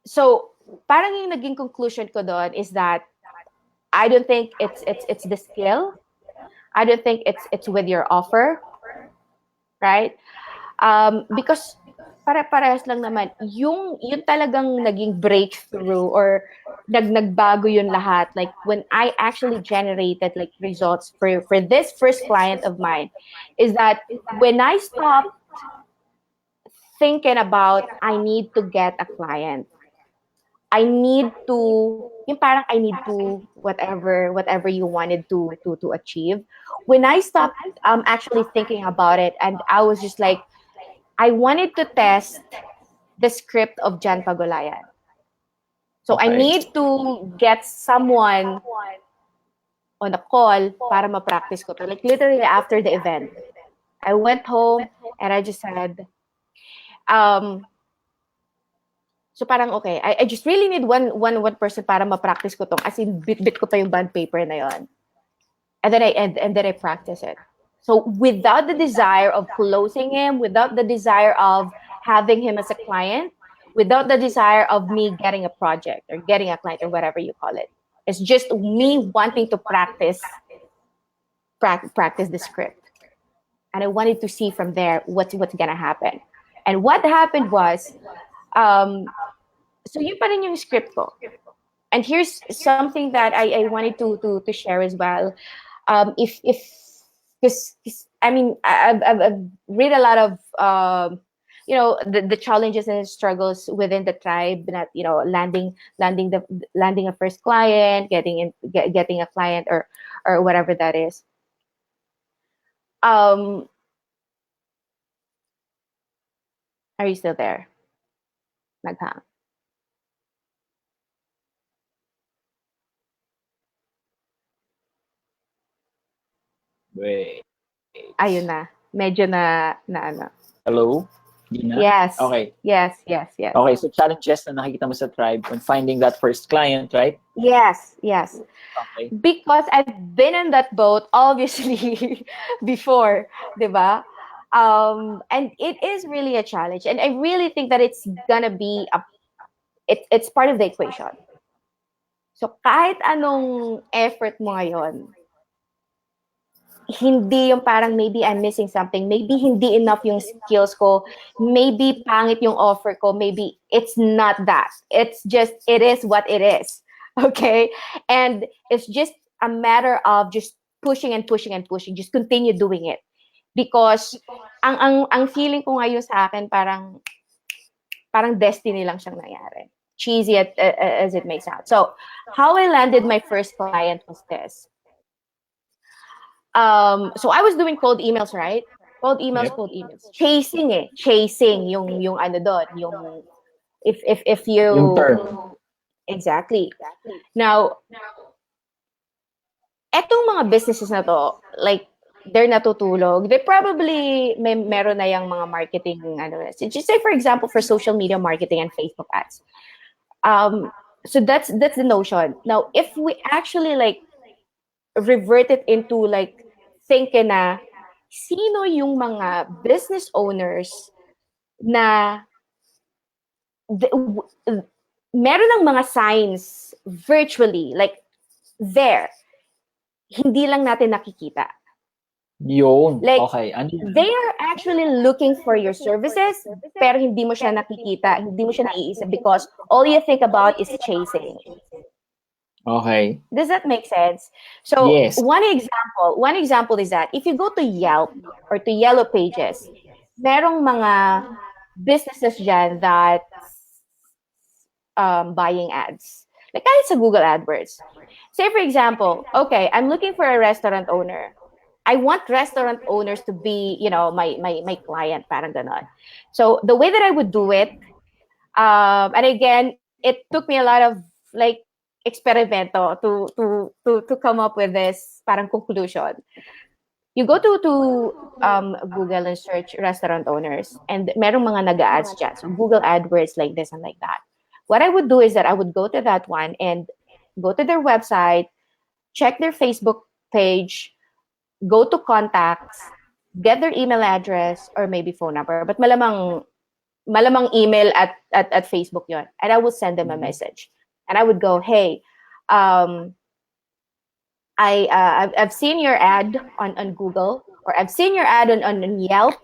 So parang yung naging conclusion ko doon is that I don't think it's the skill. I don't think it's with your offer. Right? Because parehas lang naman yung talagang naging breakthrough or nagbago yun lahat, like when I actually generated like results for this first client of mine, is that when I stopped thinking about I need to get a client, I need to whatever you wanted to achieve. When I stopped actually thinking about it, and I was just like, I wanted to test the script of Jan Pagulayan. So I need to get someone on a call para ma-practice ko to. Like literally after the event, I went home and I just said, so So parang, okay, I just really need one person para ma-practice ko tong. As in, bit ko pa yung bond paper na yon. And then I practice it. So without the desire of closing him, without the desire of having him as a client, without the desire of me getting a project or getting a client or whatever you call it, it's just me wanting to practice the script. And I wanted to see from there what's gonna happen. And what happened was, so yun pa rin yung script ko. And here's something that I wanted to share as well. If because I mean I've read a lot of the challenges and struggles within the tribe, that landing a first client, getting a client or whatever that is. Are you still there? Naghang. Wait. Ayun na. Medyo na ano. Hello? Dina? Yes. Okay. Yes. Okay, so challenges na nakikita mo sa tribe on finding that first client, right? Yes. Okay. Because I've been in that boat, obviously, before, diba? And it is really a challenge. And I really think that it's gonna be it's part of the equation. So kahit anong effort mo ngayon, hindi yung parang maybe I'm missing something, maybe hindi enough yung skills ko, maybe pangit yung offer ko, maybe it's not that. It's just, it is what it is. Okay? And it's just a matter of just pushing and pushing and pushing. Just continue doing it. Because ang feeling ko ngayon sa akin, parang destiny lang siyang nangyari. Cheesy as it may sound. So, how I landed my first client was this. So I was doing cold emails, right? Cold emails. Chasing yung ano doon, yung if you Yung term. Exactly. Now, etong mga businesses na to, like they're natutulog. They probably meron na yung mga marketing just say for example for social media marketing and Facebook ads. So that's the notion. Now, if we actually like revert it into like thinking na sino yung mga business owners na meron ng mga signs virtually, like there, hindi lang natin nakikita. Yun. Like, okay. They are actually looking for your services, pero hindi mo siya nakikita, hindi mo siya naiisip because all you think about is chasing. Okay. Does that make sense? So yes. One example is that if you go to Yelp or to Yellow Pages, merong mga businesses dyan that buying ads. Like kahit sa Google AdWords. Say for example, okay, I'm looking for a restaurant owner. I want restaurant owners to be, my client, parang ganon. So the way that I would do it, and again, it took me a lot of like experimento to come up with this parang conclusion. You go to Google and search restaurant owners, and merong mga nag-ads dyan. So Google AdWords like this and like that. What I would do is that I would go to that one and go to their website, check their Facebook page, go to contacts, get their email address or maybe phone number, but malamang email at Facebook yon, and I would send them a message, and I would go, hey, I've seen your ad on Google, or I've seen your ad on Yelp,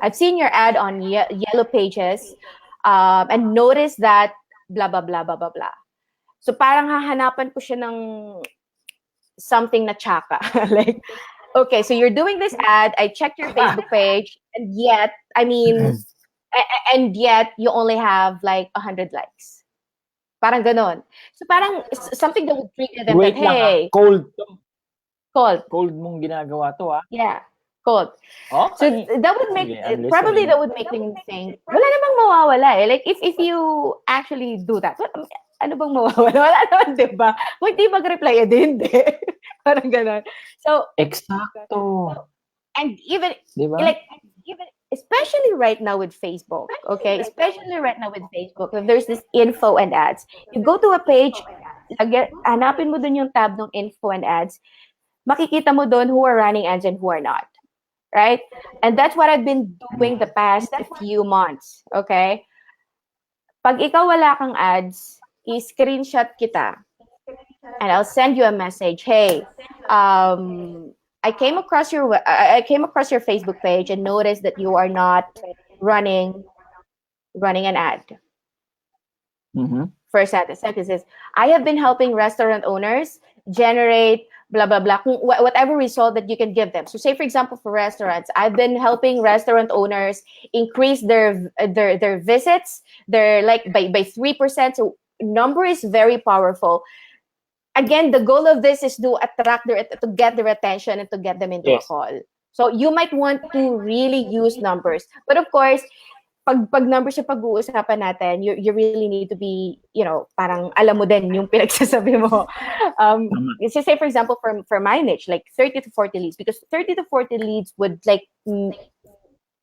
I've seen your ad on Yellow Pages, and notice that blah blah blah blah blah blah. So parang hahanapan ko siya ng something na tsaka. Like, okay, so you're doing this ad, I checked your Facebook page, and yet you only have like 100 likes. Parang ganon. So parang something that would trigger them. Wait that, hey, cold mong ginagawa to Yeah, cold. Okay. So that would make that would make them think, wala namang mawawala eh. Like if you actually do that, ano bang mawawala? Wala naman, di ba? Kung hindi mag-reply, hindi. Parang ganon. So, Exacto. and even, diba? like, especially right now with Facebook, okay? Especially right now with Facebook, if there's this info and ads, you go to a page, hanapin mo dun yung tab ng info and ads, makikita mo dun who are running ads and who are not, right? And that's what I've been doing the past few months, okay? Pag ikaw wala kang ads, i-screenshot kita and I'll send you a message. Hey, I came across your Facebook page and noticed that you are not running an ad. First sentence. Second says, I have been helping restaurant owners generate blah blah blah, whatever result that you can give them. So say for example for restaurants, I've been helping restaurant owners increase their visits, their like by 3%. So number is very powerful. Again, the goal of this is to to get their attention and to get them into a call. So you might want to really use numbers. But of course, pag numbers yung pag-uusapan natin, you really need to be, parang alam mo din yung pinagsasabi mo. Say for example, for my niche, like 30 to 40 leads, because 30 to 40 leads would like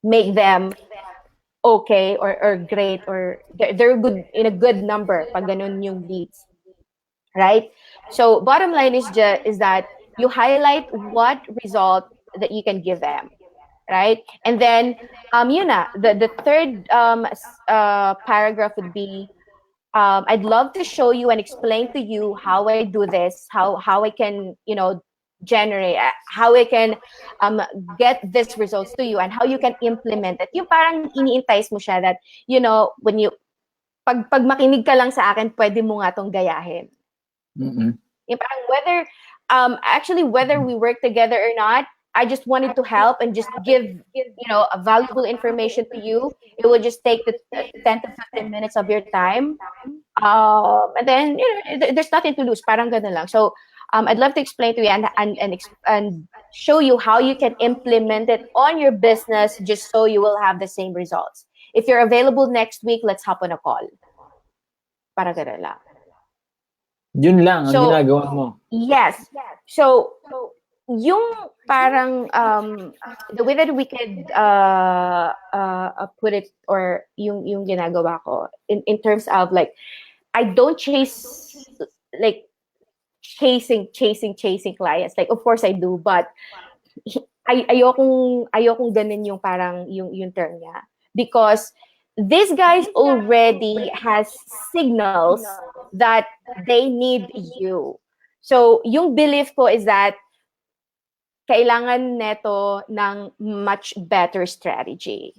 make them okay or great, or they're good in a good number pag ganun yung leads. Right? So bottom line is that you highlight what result that you can give them. Right? And then, the third paragraph would be, I'd love to show you and explain to you how I do this, how I can, generate, how I can get these results to you, and how you can implement it. Yung parang ini-entice mo siya that, when you, pag makinig ka lang sa akin, pwede mo nga tong gayahin. Yung parang whether we work together or not, I just wanted to help and just give a valuable information to you. It will just take the 10 to 15 minutes of your time. And then, there's nothing to lose. Parang ganun lang. So, I'd love to explain to you and show you how you can implement it on your business just so you will have the same results. If you're available next week, let's hop on a call. Parang ganun lang. Yun lang ang ginagawa mo. Yes. So, yung parang the way that we could put it, or yung ginagawa ko in terms of like, I don't chase like chasing clients. Like of course I do, but ayokong ganun yung parang yung term niya, because these guys already has signals that they need you. So yung belief ko is that kailangan neto ng much better strategy.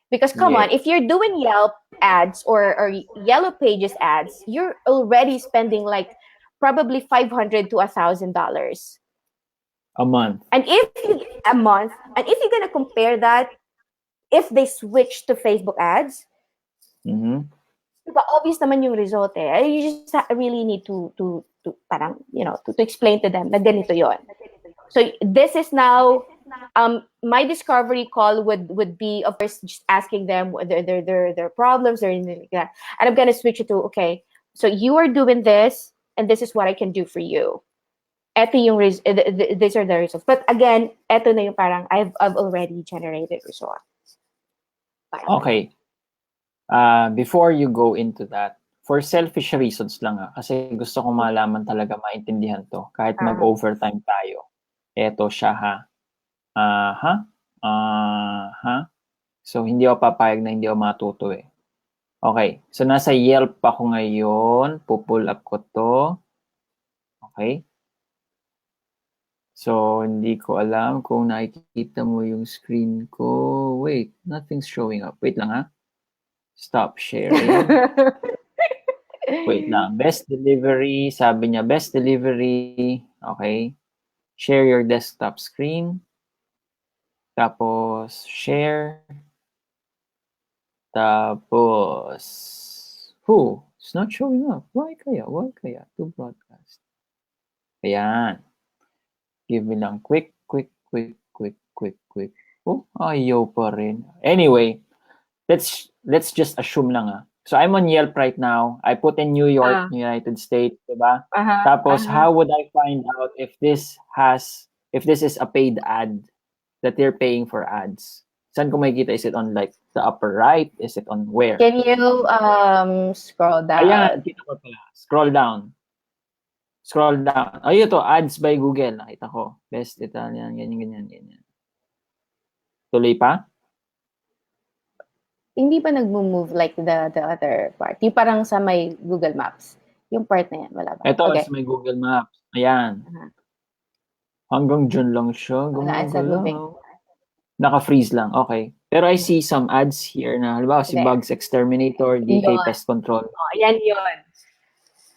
Because come on, if you're doing Yelp ads or Yellow Pages ads, you're already spending like probably $500 to $1,000 a month. And if you're gonna compare that, if they switch to Facebook ads, diba, obvious naman yung result eh. You just really need to parang, to explain to them na ganito yon. So this is now my discovery call would be, of course, just asking them their problems or anything like that. And I'm gonna switch it to, okay, so you are doing this, and this is what I can do for you. Ito yung these are the results. But again, ito na yung parang I've already generated results. Okay. Before you go into that, for selfish reasons lang kasi gusto ko malaman talaga, maintindihan to. Kahit mag-overtime tayo. Eto siya So, hindi ako papayag na hindi ako matuto eh. Okay. So, nasa Yelp ako ngayon. Pupull up ko to. Okay. So, hindi ko alam kung nakikita mo yung screen ko. Wait, nothing's showing up. Wait lang ha. Stop sharing. Wait lang. Best delivery. Sabi niya, best delivery. Okay. Share your desktop screen. Tapos, share. Tapos, it's not showing up. Why kaya? To broadcast. Ayan. Give me lang quick. Oh, ayaw pa rin. Anyway, let's just assume lang So I'm on Yelp right now. I put in New York, United States, diba? Tapos, how would I find out if this is a paid ad that they're paying for ads? Saan ko makikita? Is it on like the upper right? Is it on where? Can you scroll Ayan, down? kita ko pala. Scroll down. Scroll down. Oh, ito, ads by Google. Nakita ko. Best Italian, ganyan. Tuloy pa? Hindi pa nag-move like the other part? Yung parang sa may Google Maps. Yung part na yan, wala ba? Ito, Okay. sa may Google Maps. Ayan. Uh-huh. Hanggang dyan lang siya. Wala, it's not moving. Gumagalaw. Naka-freeze lang. Okay. Pero I see some ads here na, halimbawa, si There. Bugs Exterminator, DK Yun. Pest Control. Oh, yan yun.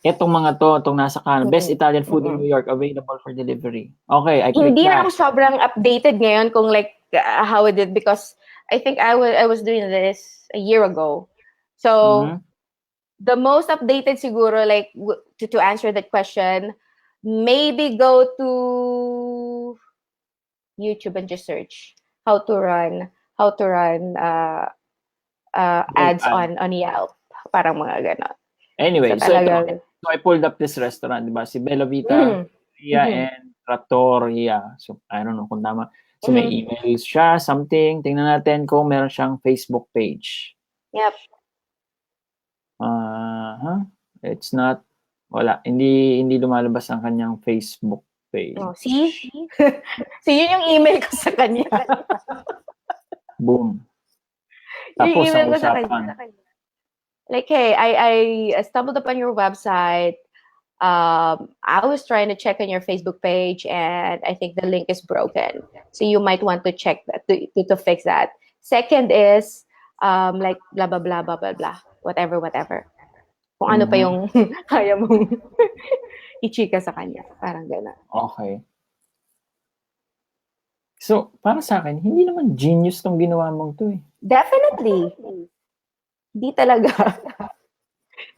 Itong mga to, itong nasa kanan. Best Mm-mm. Italian food in Mm-mm. New York, available for delivery. Okay, I click Hindi na that. ako sobrang updated ngayon kung like how it did, because I think I was doing this a year ago. So the most updated siguro, like to answer that question, maybe go to YouTube and just search how to run ads on Yelp, parang mga ganon. Anyway, so talagang, so I pulled up this restaurant, di ba? Si Bella Vita, and Trattoria. So I don't know kung tama. So may emails siya, something. Tingnan natin kung meron siyang Facebook page. Yep. It's not, wala. Hindi lumalabas ang kanyang Facebook page. Oh, see? So yun yung email ko sa kanya. Boom. Yung Tapos email ang ko sa usapan. kanya. Like, hey, I stumbled upon your website. I was trying to check on your Facebook page, and I think the link is broken. So you might want to check that to fix that. Second is like blah blah blah blah blah blah, whatever. Kung ano pa yung kaya mong i-chika sa kanya, parang gano'n. Okay. So, para sa akin, hindi naman genius tong ginawa mong to eh. Definitely. Di talaga.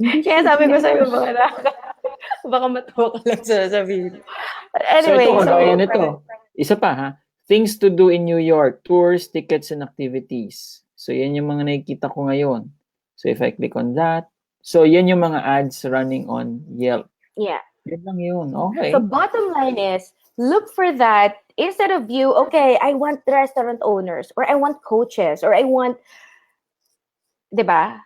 Kaya sabi ko sa'yo, baka matuwa ka lang sa sabihin. Anyway, so ito, kagaya nito. Isa pa ha. Things to do in New York. Tours, tickets, and activities. So, yan yung mga nakikita ko ngayon. So, if I click on that. So, yan yung mga ads running on Yelp. Yeah. Yan lang yun. Okay. So, bottom line is, look for that instead of you, okay, I want restaurant owners, or I want coaches, or I want, diba?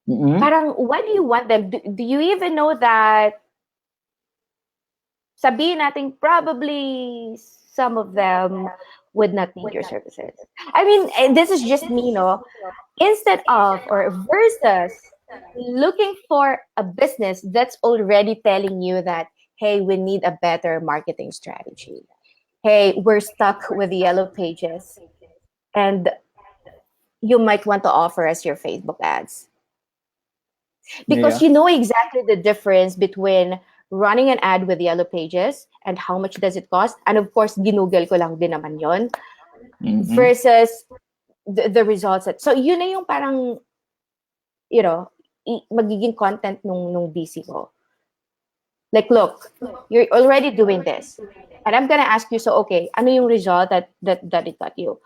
Parang, why do you want them? Do you even know that sabihin natin probably some of them would not need your services? I mean, this is just me, no? Instead of, or versus looking for a business that's already telling you that, hey, we need a better marketing strategy. Hey, we're stuck with the yellow pages, and you might want to offer us your Facebook ads. Because you know exactly the difference between running an ad with yellow pages and how much does it cost. And of course, ginugol ko lang din naman yon. Versus the results. So yun na yung parang, you know, magiging content nung busy ko. Like, look, you're already doing this. And I'm gonna ask you, so okay, ano yung result that it got you?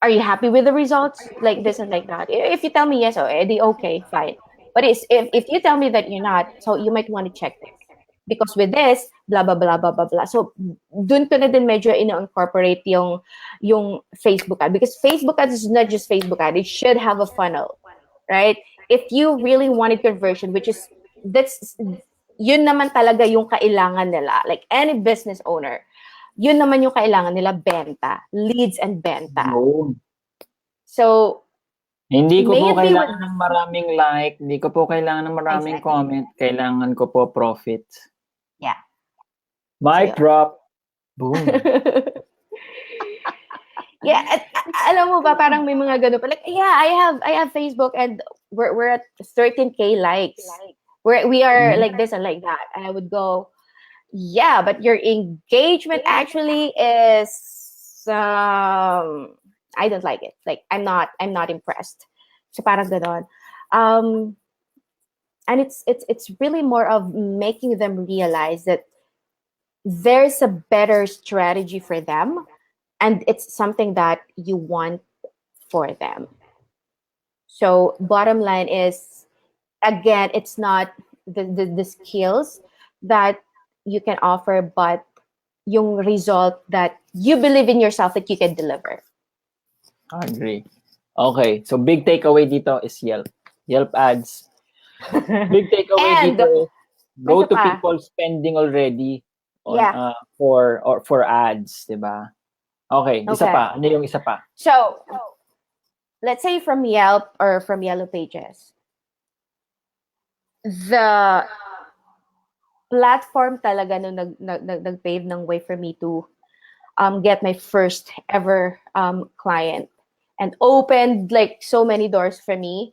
Are you happy with the results? Like this and like that. If you tell me yes, okay, fine. But if you tell me that you're not, so you might want to check this. Because with this, blah, blah, blah, blah, blah, blah. So, dun ko na din medyo incorporate yung Facebook ad. Because Facebook ad is not just Facebook ad. It should have a funnel, right? If you really wanted conversion, yun naman talaga yung kailangan nila. Like any business owner, yun naman yung kailangan nila, benta. Leads and benta. So, hindi ko po kailangan ng maraming like, hindi ko po kailangan ng maraming comment, kailangan ko po profit. Yeah. Mic drop. Boom. Yeah, alam mo ba, parang may mga ganun pa. Like, yeah, I have Facebook, and we're at 13K likes. We are like this and like that. And I would go, yeah, but your engagement actually is I don't like it. Like, I'm not impressed. So parang ganon. And it's really more of making them realize that there's a better strategy for them, and it's something that you want for them. So bottom line is, again, it's not the skills that you can offer, but yung result that you believe in yourself that you can deliver. I agree. Okay, so big takeaway dito is Yelp. Yelp ads. Big takeaway And dito is may go isa to pa. people spending already on Yeah. for ads, 'di ba? Okay, isa Okay. pa. Ano yung isa pa? So, let's say from Yelp or from Yellow Pages, the platform talaga nung nag-pave ng way for me to get my first ever client and opened like so many doors for me.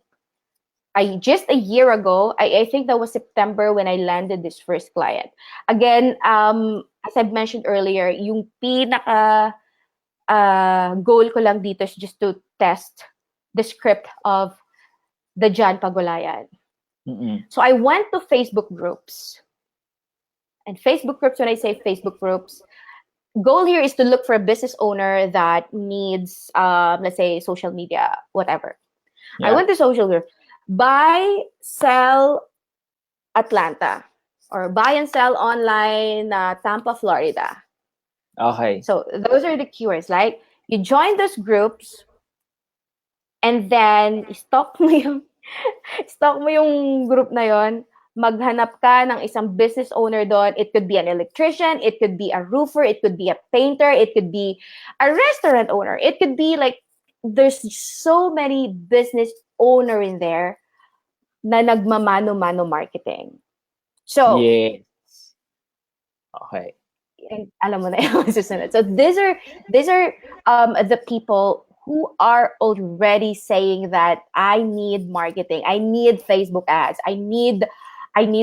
Just a year ago, I think that was September when I landed this first client. Again, as I've mentioned earlier, yung pinaka goal ko lang dito is just to test the script of the Jan Pagulayan. Mm-mm. So I went to Facebook groups. And Facebook groups, when I say Facebook groups, goal here is to look for a business owner that needs, let's say, social media, whatever. I Yeah. went to social group, buy, sell Atlanta, or buy and sell online Tampa, Florida. Okay. So those are the keywords. Like you join those groups, and then stalk mo yung group na yon. Maghanap ka ng isang business owner doon. It could be an electrician, it could be a roofer, it could be a painter, it could be a restaurant owner. It could be like, there's so many business owner in there na nagmamano-mano marketing. So, Yes. Okay. alam mo na yung susunod. So these are the people who are already saying that I need marketing, I need Facebook ads, I need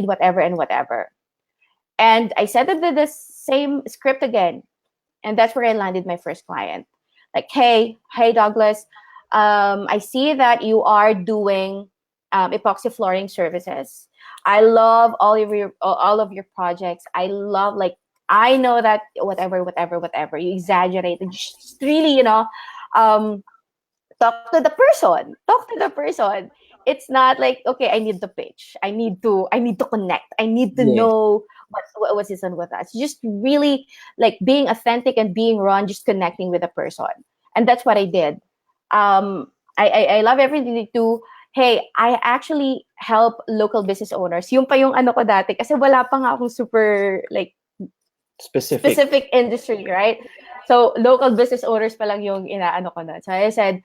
whatever and whatever. And I said the same script again, and that's where I landed my first client. Like, hey Douglas, I see that you are doing epoxy flooring services. I love all of your projects. I love, like, I know that whatever you exaggerate and just really, um, talk to the person. Talk to the person. It's not like, okay, I need the pitch. I need to connect. I need to Yes. know what's this on with us. Just really like being authentic and being raw and just connecting with the person. And that's what I did. I love everything they do. Hey, I actually help local business owners. Yung pa yung ano ko dati kasi wala pa nga akong super like specific industry, right? So local business owners pa lang yung inaano ko na. So I said,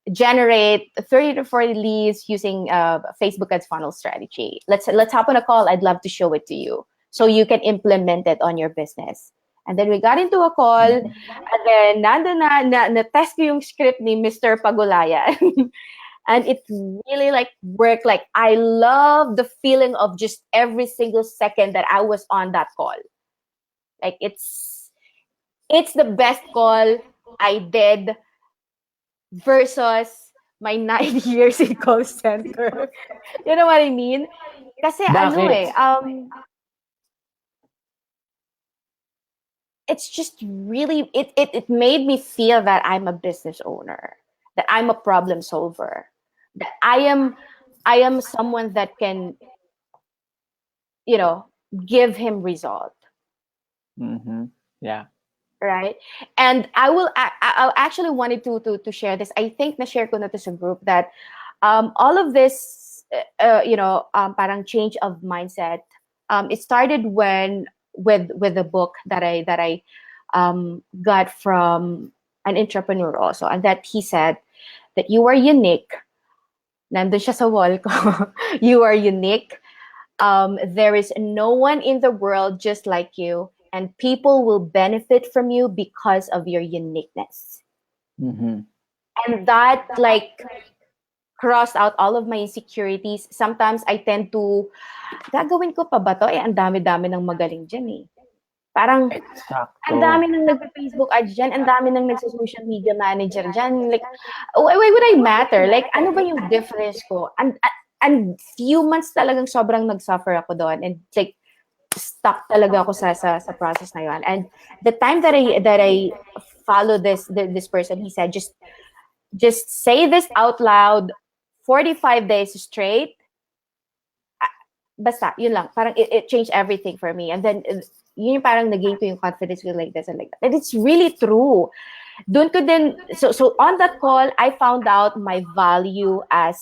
generate 30 to 40 leads using Facebook ads funnel strategy. Let's hop on a call. I'd love to show it to you so you can implement it on your business. And then we got into a call, and then nandun na test ko yung script ni Mr. Pagulayan. And it really like worked. Like I love the feeling of just every single second that I was on that call. Like it's the best call I did versus my 9 years in call center. You know what I mean? Kasi Bakit? it's just really, it made me feel that I'm a business owner, that I'm a problem solver, that I am someone that can, give him result. Mm-hmm. Yeah. Right? And I'll actually wanted to share this. I think na-share ko na to sa group that all of this, parang change of mindset, it started when with the book that I got from an entrepreneur also, and that he said that you are unique. Nandun siya sa wall ko. You are unique. There is no one in the world just like you, and people will benefit from you because of your uniqueness. Mm-hmm. And that like crossed out all of my insecurities. Sometimes I tend to, gagawin ko pa ba to? Ang dami-dami ng magaling dyan eh. Parang, ang dami Exacto. nang nag-Facebook ads dyan, ang dami nang nagsa-social media manager dyan. Like, why would I matter? Like, ano ba yung difference ko? And few months talagang sobrang nag-suffer ako doon. And like, stuck talaga ako sa process na yun. And the time that I follow this person, he said, just say this out loud 45 days straight. Basta, yun lang. Parang it changed everything for me. And then yun yung parang nagain ko yung confidence ko like this and like that. And it's really true. Doon ko din, so on that call, I found out my value as,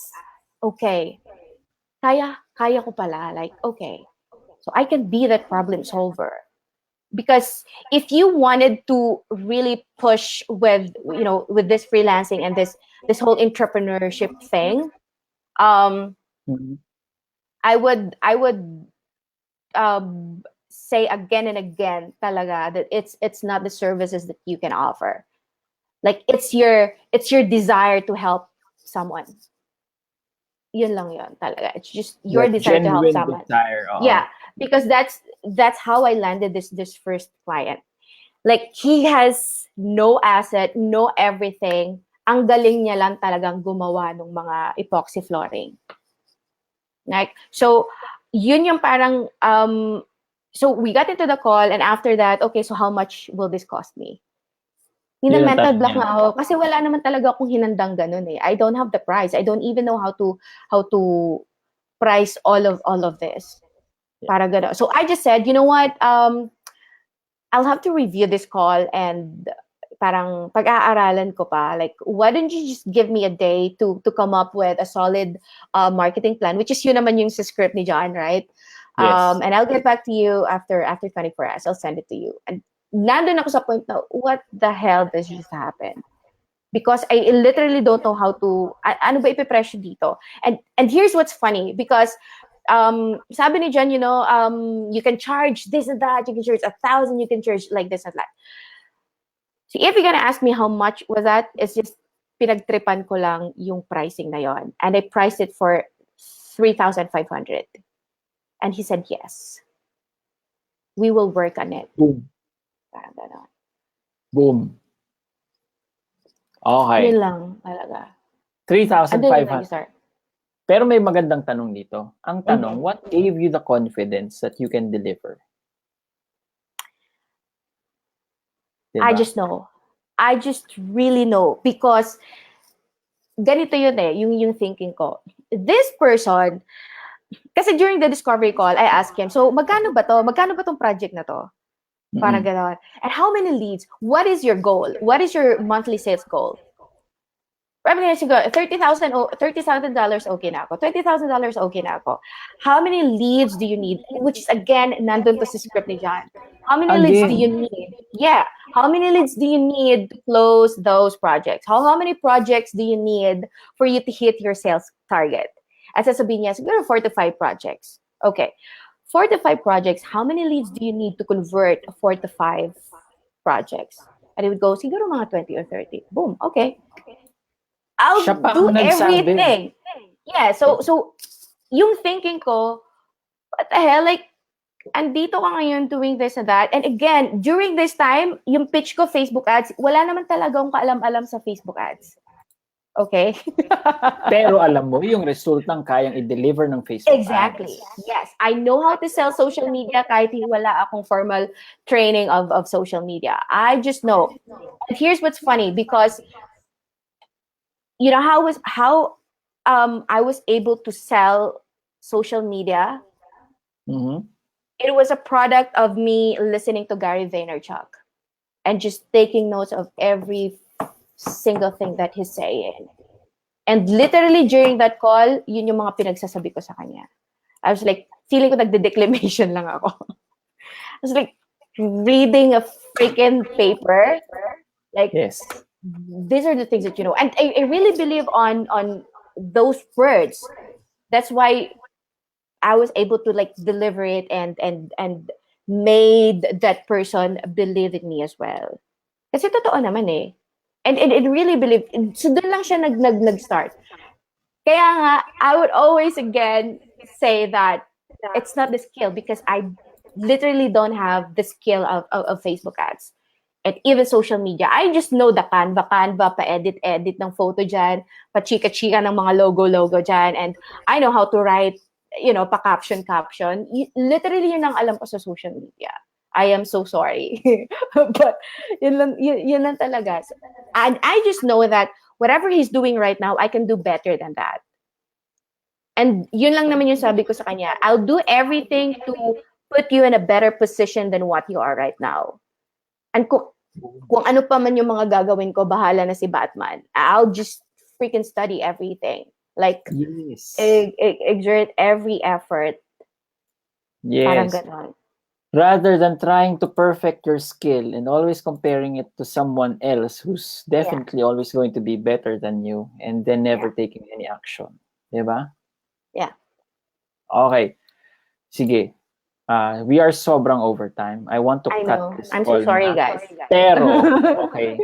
okay, kaya ko pala, like, okay. So I can be that problem solver. Because if you wanted to really push with, with this freelancing and this whole entrepreneurship thing, Mhm. I would say again and again talaga that it's not the services that you can offer. Like it's your desire to help someone. Yun lang yun talaga. It's just your That desire to help genuine someone. desire. Yeah, because that's how I landed this first client. Like he has no asset, no everything. Ang galing niya lang talagang gumawa ng mga epoxy flooring. Like, so yun yung parang so we got into the call, and after that, okay, so how much will this cost me? Yun ang Mental tanong block niya. na ako kasi wala naman talaga akong hinandang ganun eh. I don't have the price. I don't even know how to price all of this. Para gano'n. So I just said, you know what? I'll have to review this call and parang pag-aaralan ko pa. Like, why don't you just give me a day to come up with a solid marketing plan, which is yun naman yung sa script ni John, right? Yes. And I'll get back to you after 24 hours. I'll send it to you. And nandun ako sa point na, what the hell does just happen? Because I literally don't know how to, ano ba ipipresyo dito? And here's what's funny, because sabi ni John, you can charge this and that, you can charge 1,000, you can charge like this and that. So if you're gonna ask me how much was that, it's just pinagtripan ko lang yung pricing na yon. And I priced it for 3,500. And he said, yes. We will work on it. Boom. Parang gano'n. Boom. Okay. Yun lang talaga. 3,500. Pero may magandang tanong dito. Ang tanong, what gave you the confidence that you can deliver? Diba? I just know. I just really know. Because ganito yun eh, yung thinking ko. This person, kasi during the discovery call, I asked him, so magkano ba to? Magkano ba tong project na to? Para gano'n. And how many leads? What is your goal? What is your monthly sales goal? Sabi niya siguro, $30,000 okay na ako. $20,000 okay na ako. How many leads do you need? Which is again, nandun to sa script ni John. How many leads do you need? Yeah. How many leads do you need to close those projects? How many projects do you need for you to hit your sales target? At sasabihin niya, siguro 4 to 5 projects. Okay. 4 to 5 projects, how many leads do you need to convert 4 to 5 projects? And it would go, siguro mga 20 or 30. Boom. Okay. I'll do everything. Yeah, so yung thinking ko, what the hell, like, andito ka ngayon doing this and that. And again, during this time, yung pitch ko, Facebook ads, wala naman talagang kaalam-alam sa Facebook ads. Okay? Pero alam mo, yung resultang kayang i-deliver ng Facebook exactly. ads. Yes. I know how to sell social media kahit wala akong formal training of social media. I just know. And here's what's funny, because how I was able to sell social media. Mm-hmm. It was a product of me listening to Gary Vaynerchuk and just taking notes of every single thing that he's saying. And literally during that call, yun yung mga pinagsasabi ko sa kanya. I was like, feeling ko nagde-declamation lang ako. I was like reading a freaking paper. Like, yes. These are the things that you know. And I really believe on those words. That's why I was able to like deliver it and made that person believe in me as well. Kasi totoo naman eh. And really believe. So doon lang siya nag-start. Kaya nga, I would always again say that it's not the skill, because I literally don't have the skill of Facebook ads. And even social media. I just know the Canva, pa-edit ng photo dyan, pa-chika-chika ng mga logo dyan. And I know how to write, pa-caption. Literally, yun ang alam ko sa social media. I am so sorry. But yun lang talaga. And I just know that whatever he's doing right now, I can do better than that. And yun lang naman yung sabi ko sa kanya. I'll do everything to put you in a better position than what you are right now. And kung ano pa man yung mga gagawin ko, bahala na si Batman. I'll just freaking study everything. Like, Yes. exert every effort. Parang Yes. ganon. Rather than trying to perfect your skill and always comparing it to someone else who's definitely always going to be better than you and then never taking any action. Diba? Yeah. Okay. Sige. We are sobrang overtime. I want to I cut know. this I'm call so sorry, na. guys. Pero, okay.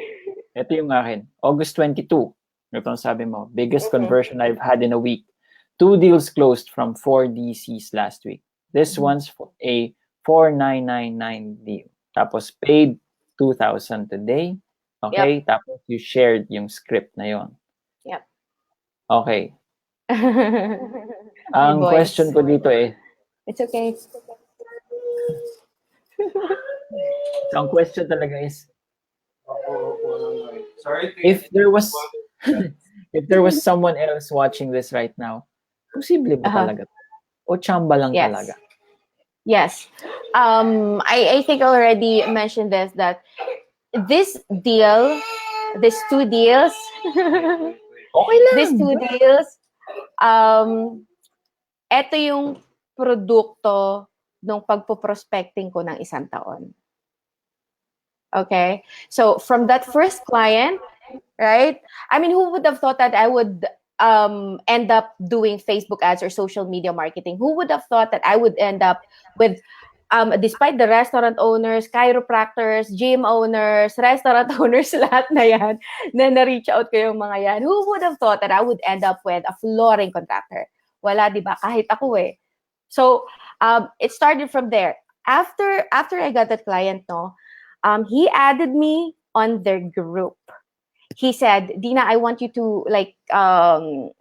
Ito yung akin. August 22. Ito ang sabi mo. Biggest conversion I've had in a week. 2 deals closed from 4 DCs last week. This one's a 4,999 deal. Tapos paid 2,000 today. Okay? Tapos you shared yung script na yon. Yep. Okay. Hi, Ang boys. question ko dito It's okay. So ang question talaga is, if there was if there was someone else watching this right now, posible ba talaga? O chamba lang talaga? Yes. I think I already mentioned this, that this deal, these 2 deals, Okay lang. these 2 deals, eto yung produkto nung pagpo-prospecting ko ng 1 taon. Okay? So, from that first client, right? I mean, who would have thought that I would end up doing Facebook ads or social media marketing? Who would have thought that I would end up with, despite the restaurant owners, chiropractors, gym owners, restaurant owners, lahat na yan, na na-reach out ko yung mga yan. Who would have thought that I would end up with a flooring contractor? Wala, di ba? Kahit ako eh. So, it started from there. After I got that client, no, he added me on their group. He said, Dina, I want you to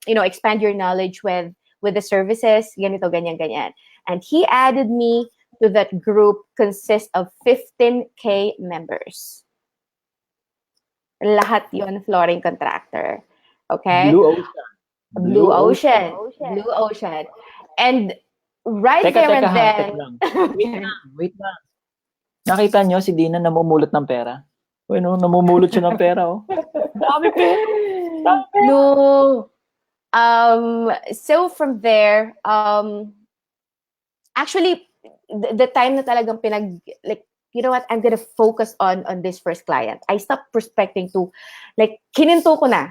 expand your knowledge with the services, ganito, ganyan, ganyan. And he added me to that group, consists of 15K members. Lahat yon flooring contractor. Okay? Blue Ocean. And right there and then... Wait lang. Nakita nyo si Dina namumulot ng pera? Uy, no, namumulot siya ng pera, oh. Dami pera. No. So from there, actually, the time na talagang you know what, I'm gonna focus on this first client. I stopped prospecting to, kininto ko na.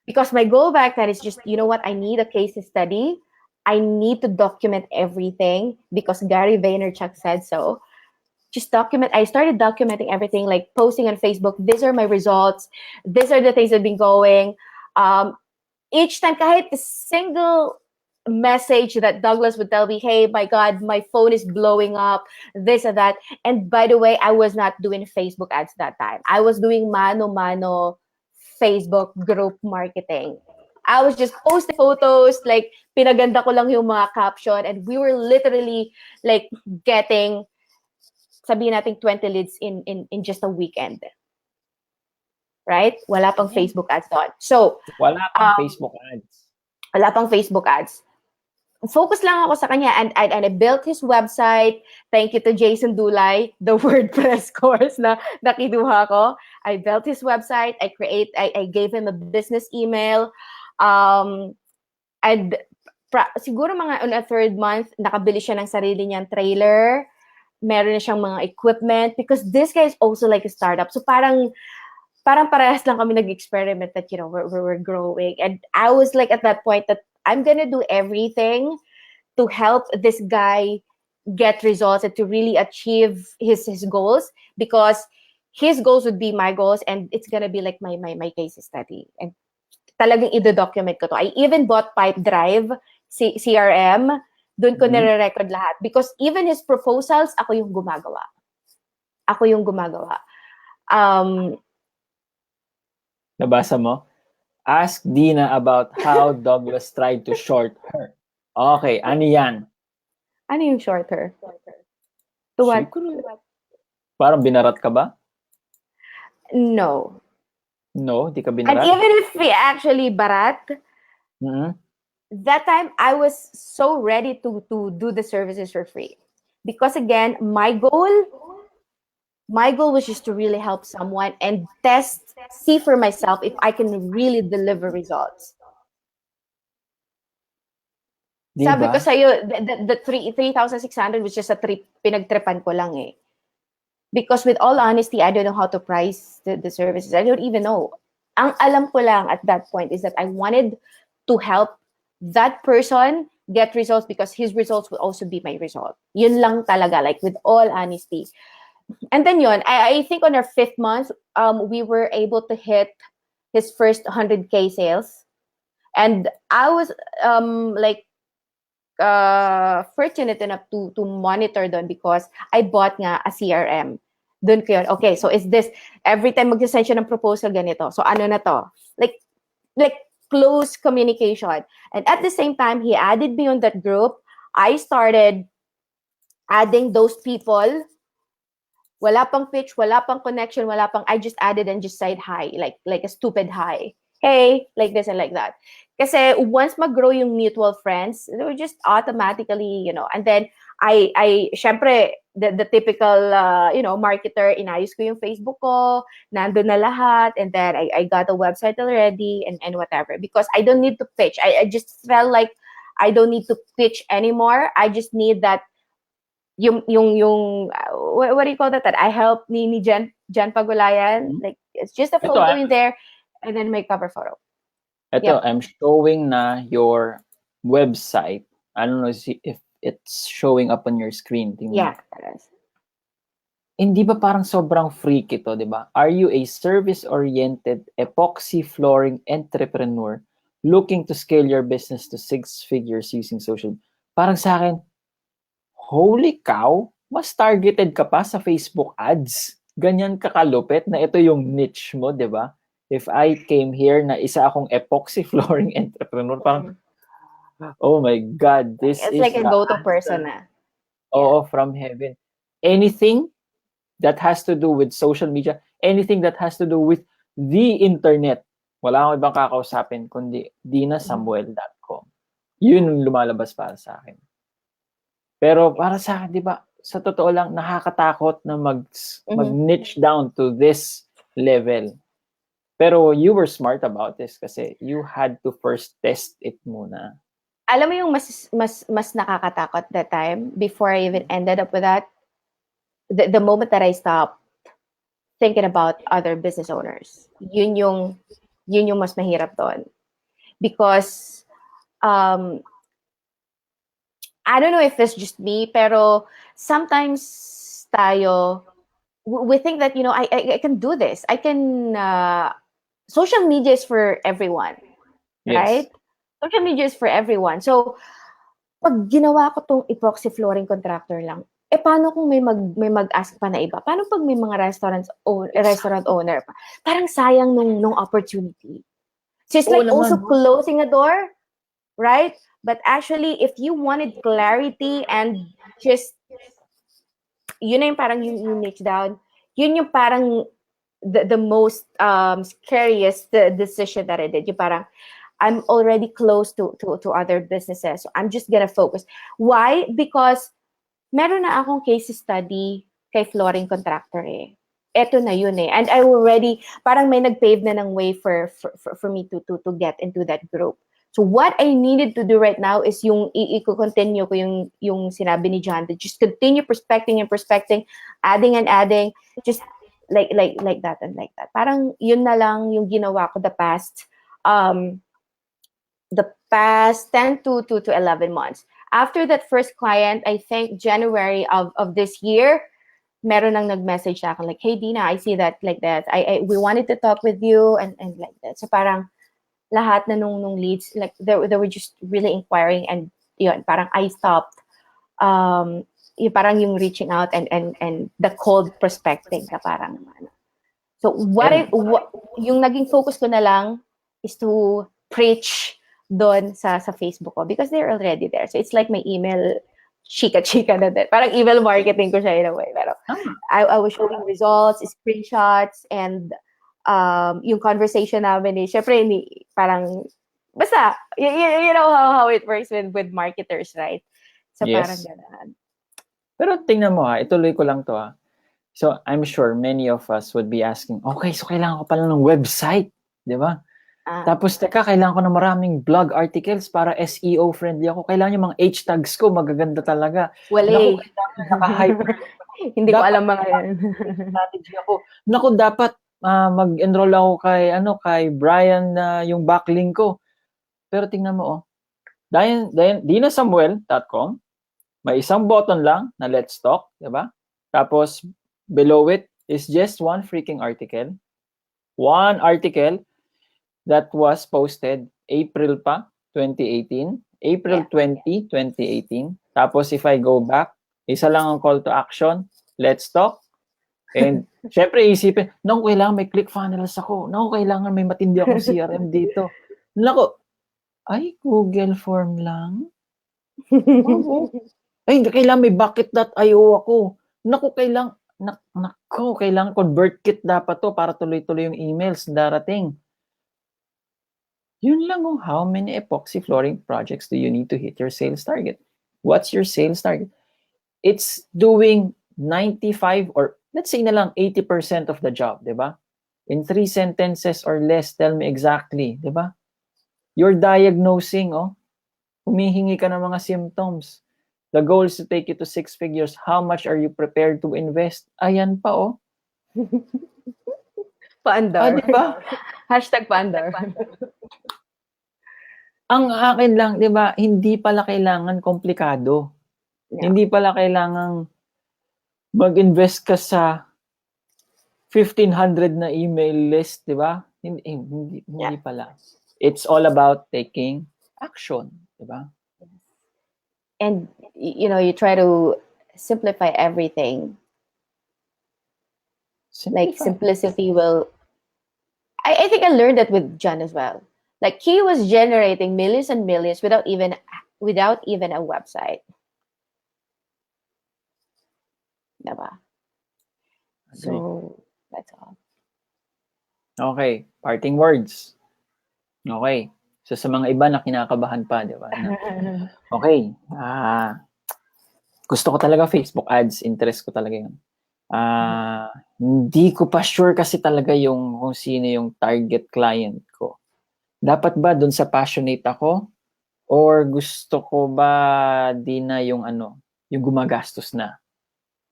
Because my goal back then is just, you know what, I need a case study. I need to document everything because Gary Vaynerchuk said so. Just document. I started documenting everything, like posting on Facebook. These are my results. These are the things that have been going. Each time, kahit a single message that Douglas would tell me, hey, my God, my phone is blowing up, this and that. And by the way, I was not doing Facebook ads that time. I was doing mano-mano Facebook group marketing. I was just posting photos, like pinaganda ko lang yung mga caption, and we were literally like getting, sabihin natin 20 leads in just a weekend. Right? Wala pang Facebook ads doon. So, wala pang Facebook ads. Wala pang Facebook ads. Focus lang ako sa kanya, and I built his website. Thank you to Jason Dulay, the WordPress course na nakiduha ko. I built his website. I gave him a business email. And siguro mga on a 3rd month, nakabili siya ng sarili niyang trailer. Meron na siyang mga equipment, because this guy is also like a startup. So parang parehas lang kami nag-experiment that, you know, we're growing. And I was like at that point that I'm gonna do everything to help this guy get results and to really achieve his goals, because his goals would be my goals, and it's gonna be like my case study. And talagang i-document ko to. I even bought Pipedrive, CRM. Doon ko nire-record lahat. Because even his proposals, ako yung gumagawa. Nabasa mo? Ask Dina about how Douglas tried to short her. Okay, ano yan? Ano yung shorter? To what? Parang binarat ka ba? No. No, di ka binarat? And even if we actually barat, that time I was so ready to do the services for free. Because again, my goal was just to really help someone and see for myself if I can really deliver results. Sabi ko Diba? sa'yo, the 3,600 was just a trip, pinagtripan ko lang eh. Because with all honesty, I don't know how to price the services. I don't even know. Ang alam ko lang at that point is that I wanted to help that person get results because his results will also be my result. Yun lang talaga, like with all honesty. And then yun, I think on our 5th month, we were able to hit his first 100K sales. And I was like fortunate enough to monitor doon because I bought nga a CRM. Doon ko yun. Okay, so is this, every time mag-send siya ng proposal, ganito. So ano na to? Like close communication. And at the same time, he added me on that group. I started adding those people. Wala pang pitch, wala pang connection, wala pang, I just added and just said hi, like a stupid hi. Hey, like this and like that. Kasi once mag-grow yung mutual friends, they were just automatically, and then syempre, the typical, marketer, inayos ko yung Facebook ko, nandun na lahat, and then I got a website already, and whatever. Because I don't need to pitch. I just felt like I don't need to pitch anymore. I just need that yung what do you call that? That I help ni Jen Pagulayan. Like it's just a photo in there, and then my cover photo. Ito, I'm showing na your website. I don't know if it's showing up on your screen. Yeah. Hindi ba parang sobrang freaky to, di ba? Are you a service-oriented epoxy flooring entrepreneur looking to scale your business to 6 figures using social? Parang sa akin, holy cow, mas targeted ka pa sa Facebook ads. Ganyan kakalupit na ito yung niche mo, di ba? If I came here na isa akong epoxy flooring entrepreneur, parang, oh my God, this it's is like a go-to person na. Oo, from heaven. Anything that has to do with social media, anything that has to do with the internet, wala akong ibang kakausapin kundi dinasamuel.com. Yun yung lumalabas para sa akin. Pero para sa akin, di ba, sa totoo lang, nakakatakot na mag-niche down to this level. Pero you were smart about this kasi you had to first test it muna. Alam mo yung mas nakakatakot that time before I even ended up with that? The moment that I stopped thinking about other business owners. Yun yung mas mahirap doon. Because I don't know if it's just me, pero sometimes we think that, I can do this. I can, social media is for everyone, right? Social media is for everyone. So, pag ginawa ko tong epoxy flooring contractor lang, paano kung may mag-ask pa na iba? Paano pag may mga restaurant owner pa? Parang sayang nung opportunity. So, it's like also closing a door, right? But actually, if you wanted clarity and just, yun na yung parang yung niche down, yun yung parang the most scariest decision that I did. Yung parang, I'm already close to other businesses. So I'm just gonna focus. Why? Because meron na akong case study kay flooring contractor eh. Eto na yun eh. And I already, parang may nag-pave na ng way for me to get into that group. So what I needed to do right now is yung i-continue ko yung sinabi ni John, to just continue prospecting, adding and adding, just like that and like that. Parang yun na lang yung ginawa ko the past 10 to 11 months. After that first client, I think January of this year, meron nang nag-message sa akin like, hey Dina, I see that like that. We wanted to talk with you and like that. So parang lahat na nung leads, like they were just really inquiring and yun, parang I stopped parang yung reaching out and the cold prospecting na parang so yung naging focus ko na lang is to preach doon sa Facebook ko because they're already there. So it's like my email chika na din. Parang email marketing ko siya in a way. Pero I was showing results, screenshots, and yung conversation namin syempre parang basta you know how it works with marketers, right? So yes. parang gano'n. Pero tingnan mo ituloy ko lang to So, I'm sure many of us would be asking, okay, so kailangan ko pala ng website, di ba? Tapos, teka, kailangan ko ng maraming blog articles para SEO friendly ako. Kailangan yung mga H-tags ko, magaganda talaga. Naku, kailangan naka-hyper. Hindi ko alam mga yan. Strategy ako. Naku, dapat mag-enroll ako kay Brian na yung backlink ko. Pero tingnan mo, dinasamuel.com, may isang button lang na let's talk, di ba? Tapos, below it is just one freaking article. One article that was posted April 2018. April 20, 2018. Tapos, if I go back, isa lang ang call to action, let's talk. And, syempre, isipin, naku, kailangan may click funnels ako. Naku, kailangan may matindi akong CRM dito. Naku, ay, Google form lang? Ay, kailangan may bucket.io ako. Naku, kailangan ConvertKit dapat to para tuloy-tuloy yung emails darating. Yun lang how many epoxy flooring projects do you need to hit your sales target? What's your sales target? It's doing 95 or let's say na lang 80% of the job, di ba? In 3 sentences or less, tell me exactly, di ba? You're diagnosing, humihingi ka ng mga symptoms. The goal is to take you to 6 figures. How much are you prepared to invest? Ayan pa, Paandar. Diba? Hashtag paandar. Ang akin lang, di ba, hindi pala kailangan komplikado. Yeah. Hindi pala kailangan mag-invest ka sa 1,500 na email list, di ba? Hindi pala. It's all about taking action, di ba? And, you try to simplify everything. Like, simplicity will... I think I learned that with John as well. Like, he was generating millions and millions without even a website. Diba? So, that's all. Okay. Parting words. Okay. So, sa mga iba na kinakabahan pa, di ba? Okay. Gusto ko talaga Facebook ads. Interest ko talaga yun. Hindi ko pa sure kasi talaga kung sino yung target client ko. Dapat ba dun sa passionate ako? Or gusto ko ba Dina yung gumagastos na?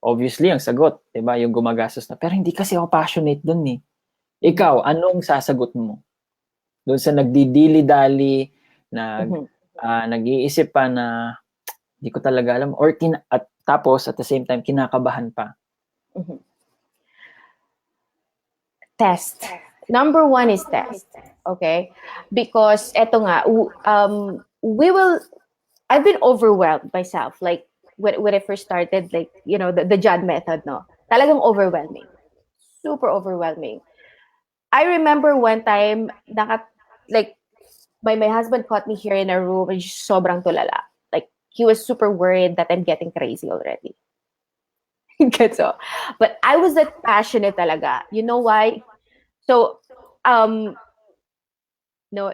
Obviously, ang sagot, diba? Yung gumagastos na. Pero hindi kasi ako passionate dun eh. Ikaw, anong sasagot mo? Dun sa nagdidili-dali, nag-iisip pa na hindi ko talaga alam. Or tapos, at the same time, kinakabahan pa. Test. Number 1 is test. Okay? Because eto nga, I've been overwhelmed myself. Like, when I first started, like, the John method, no? Talagang overwhelming. Super overwhelming. I remember one time, my husband caught me here in a room and sobrang tulala. Like, he was super worried that I'm getting crazy already. So, but I was that passionate talaga. You know why? So, no,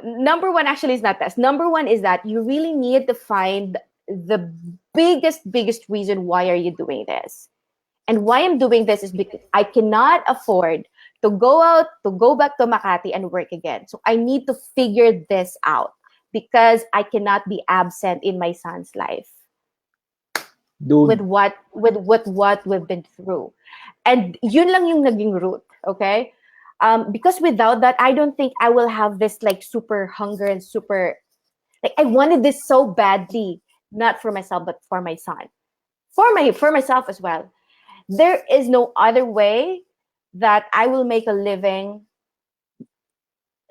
number 1 actually is not test. Number 1 is that you really need to find the biggest reason why are you doing this. And why I'm doing this is because I cannot afford to go back to Makati and work again. So I need to figure this out because I cannot be absent in my son's life. Dude. With what we've been through. And yun lang yung naging root, okay? Because without that, I don't think I will have this like super hunger and super, like, I wanted this so badly, not for myself, but for my son. For myself as well. There is no other way that I will make a living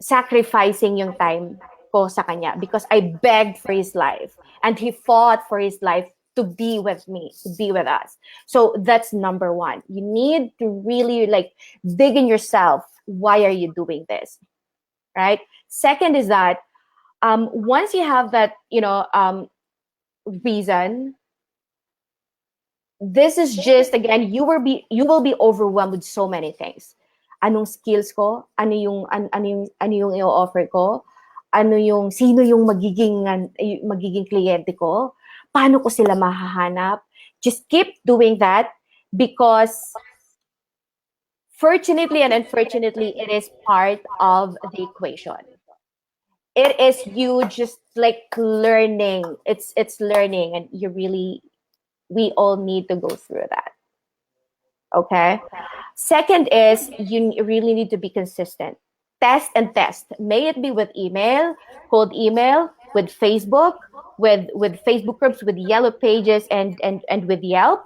sacrificing yung time ko sa kanya because I begged for his life and he fought for his life to be with me, to be with us. So that's number 1. You need to really like dig in yourself. Why are you doing this? Right? Second is that once you have that, reason, this is just, again, you will be overwhelmed with so many things. Anong skills ko? Ano yung i-offer ko? Sino yung magiging kliyente ko? Paano ko sila mahahanap? Just keep doing that, because fortunately and unfortunately, it is part of the equation. It is you just like learning. It's learning, and we all need to go through that. Okay. Second is you really need to be consistent. Test and test. May it be with email, cold email, with Facebook, with Facebook groups, with yellow pages, and with Yelp.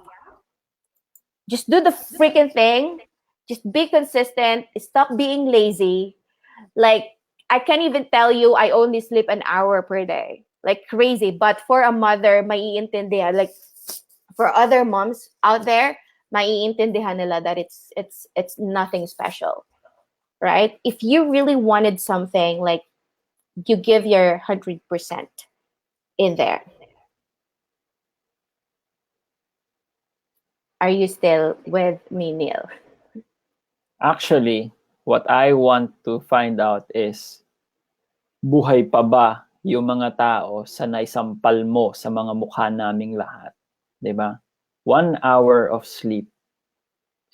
Just do the freaking thing. Just be consistent. Stop being lazy. Like, I can't even tell you I only sleep an hour per day. Like crazy. But for a mother, maiintindihan. Like, for other moms out there, maiintindihan nila that it's nothing special, right? If you really wanted something, like, you give your 100% in there. Are you still with me, Neil? Actually, what I want to find out is, buhay pa ba yung mga tao sa naisampal mo sa mga mukha naming lahat? 'Di ba? 1 hour of sleep.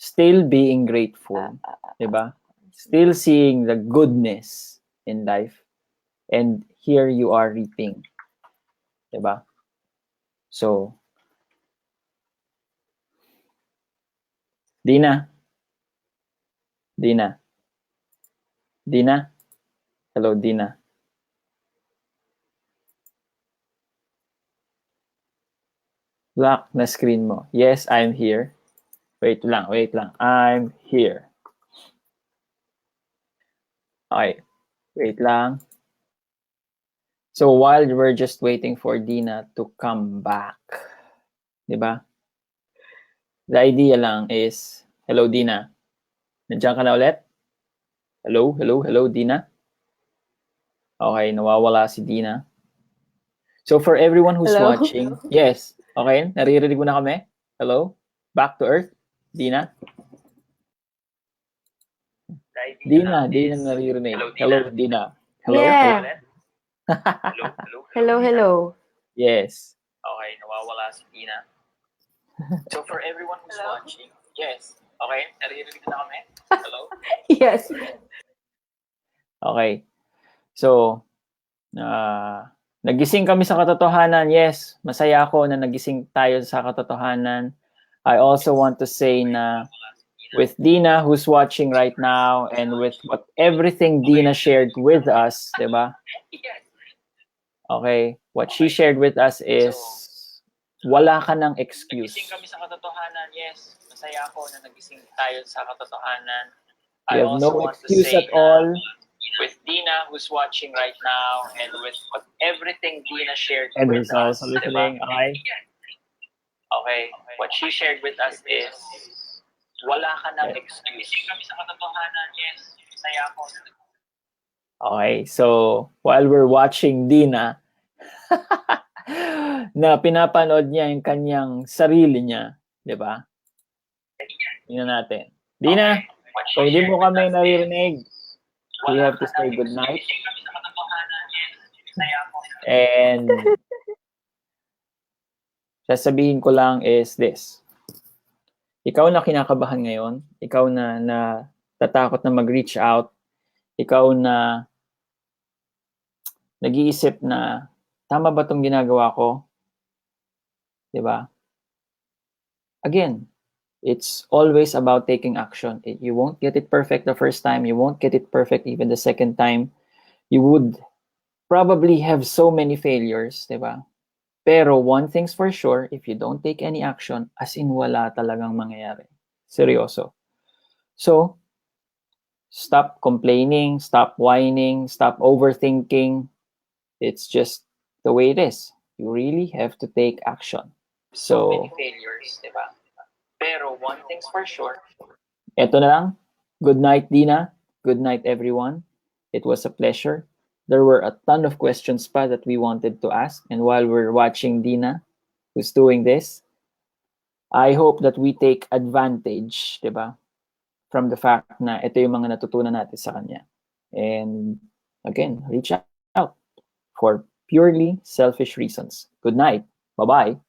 Still being grateful. 'Di ba? Still seeing the goodness in life. And here you are reaping. 'Di ba? So, Dina. Dina. Dina. Hello, Dina. Black na screen mo. Yes, I'm here. Wait lang. I'm here. Okay. Wait lang. So while we're just waiting for Dina to come back, di ba? The idea lang is, hello Dina. Nandiyan ka na ulit? Hello Dina? Okay, nawawala si Dina. So for everyone who's Hello? watching, yes, okay, naririnig mo na kami? Hello? Back to earth? Dina? Dina naririnig. Hello, Dina. Hello? Yeah. Hello. Yes. Okay, nawawala si Dina. So for everyone who's watching, yes, okay, naririnig na kami? Hello? Yes. Okay. So, nagising kami sa katotohanan. Yes, masaya ako na nagising tayo sa katotohanan. I also want to say na with Dina who's watching right now, and with everything Dina shared with us, di ba? Okay, what she shared with us is, wala ka ng excuse. Nagising kami sa katotohanan. Yes, masaya ako na nagising tayo sa katotohanan. I have no excuse at all. With Dina who's watching right now, and with everything Dina shared and with us, listening, okay, what she shared with us is, wala ka ng excuse. Kami sa katotohanan, yes, masaya ako. Okay, so while we're watching Dina, na pinapanood niya yung kanyang sarili niya, di ba? Tingnan natin. Dina, so hindi mo kami naririnig. We have to say good night. And sasabihin ko lang is this. Ikaw na kinakabahan ngayon, ikaw na natatakot na mag-reach out, ikaw na nag-iisip na, tama ba itong ginagawa ko? Diba? Again, it's always about taking action. You won't get it perfect the first time. You won't get it perfect even the second time. You would probably have so many failures, diba? Pero one thing's for sure, if you don't take any action, as in wala talagang mangyayari. Seryoso. So, stop complaining, stop whining, stop overthinking. It's just the way it is. You really have to take action. So many failures, diba? Pero one thing's for sure. Eto na lang. Good night, Dina. Good night, everyone. It was a pleasure. There were a ton of questions pa that we wanted to ask. And while we're watching Dina, who's doing this, I hope that we take advantage, diba? From the fact na ito yung mga natutunan natin sa kanya. And again, reach out for purely selfish reasons. Good night. Bye-bye.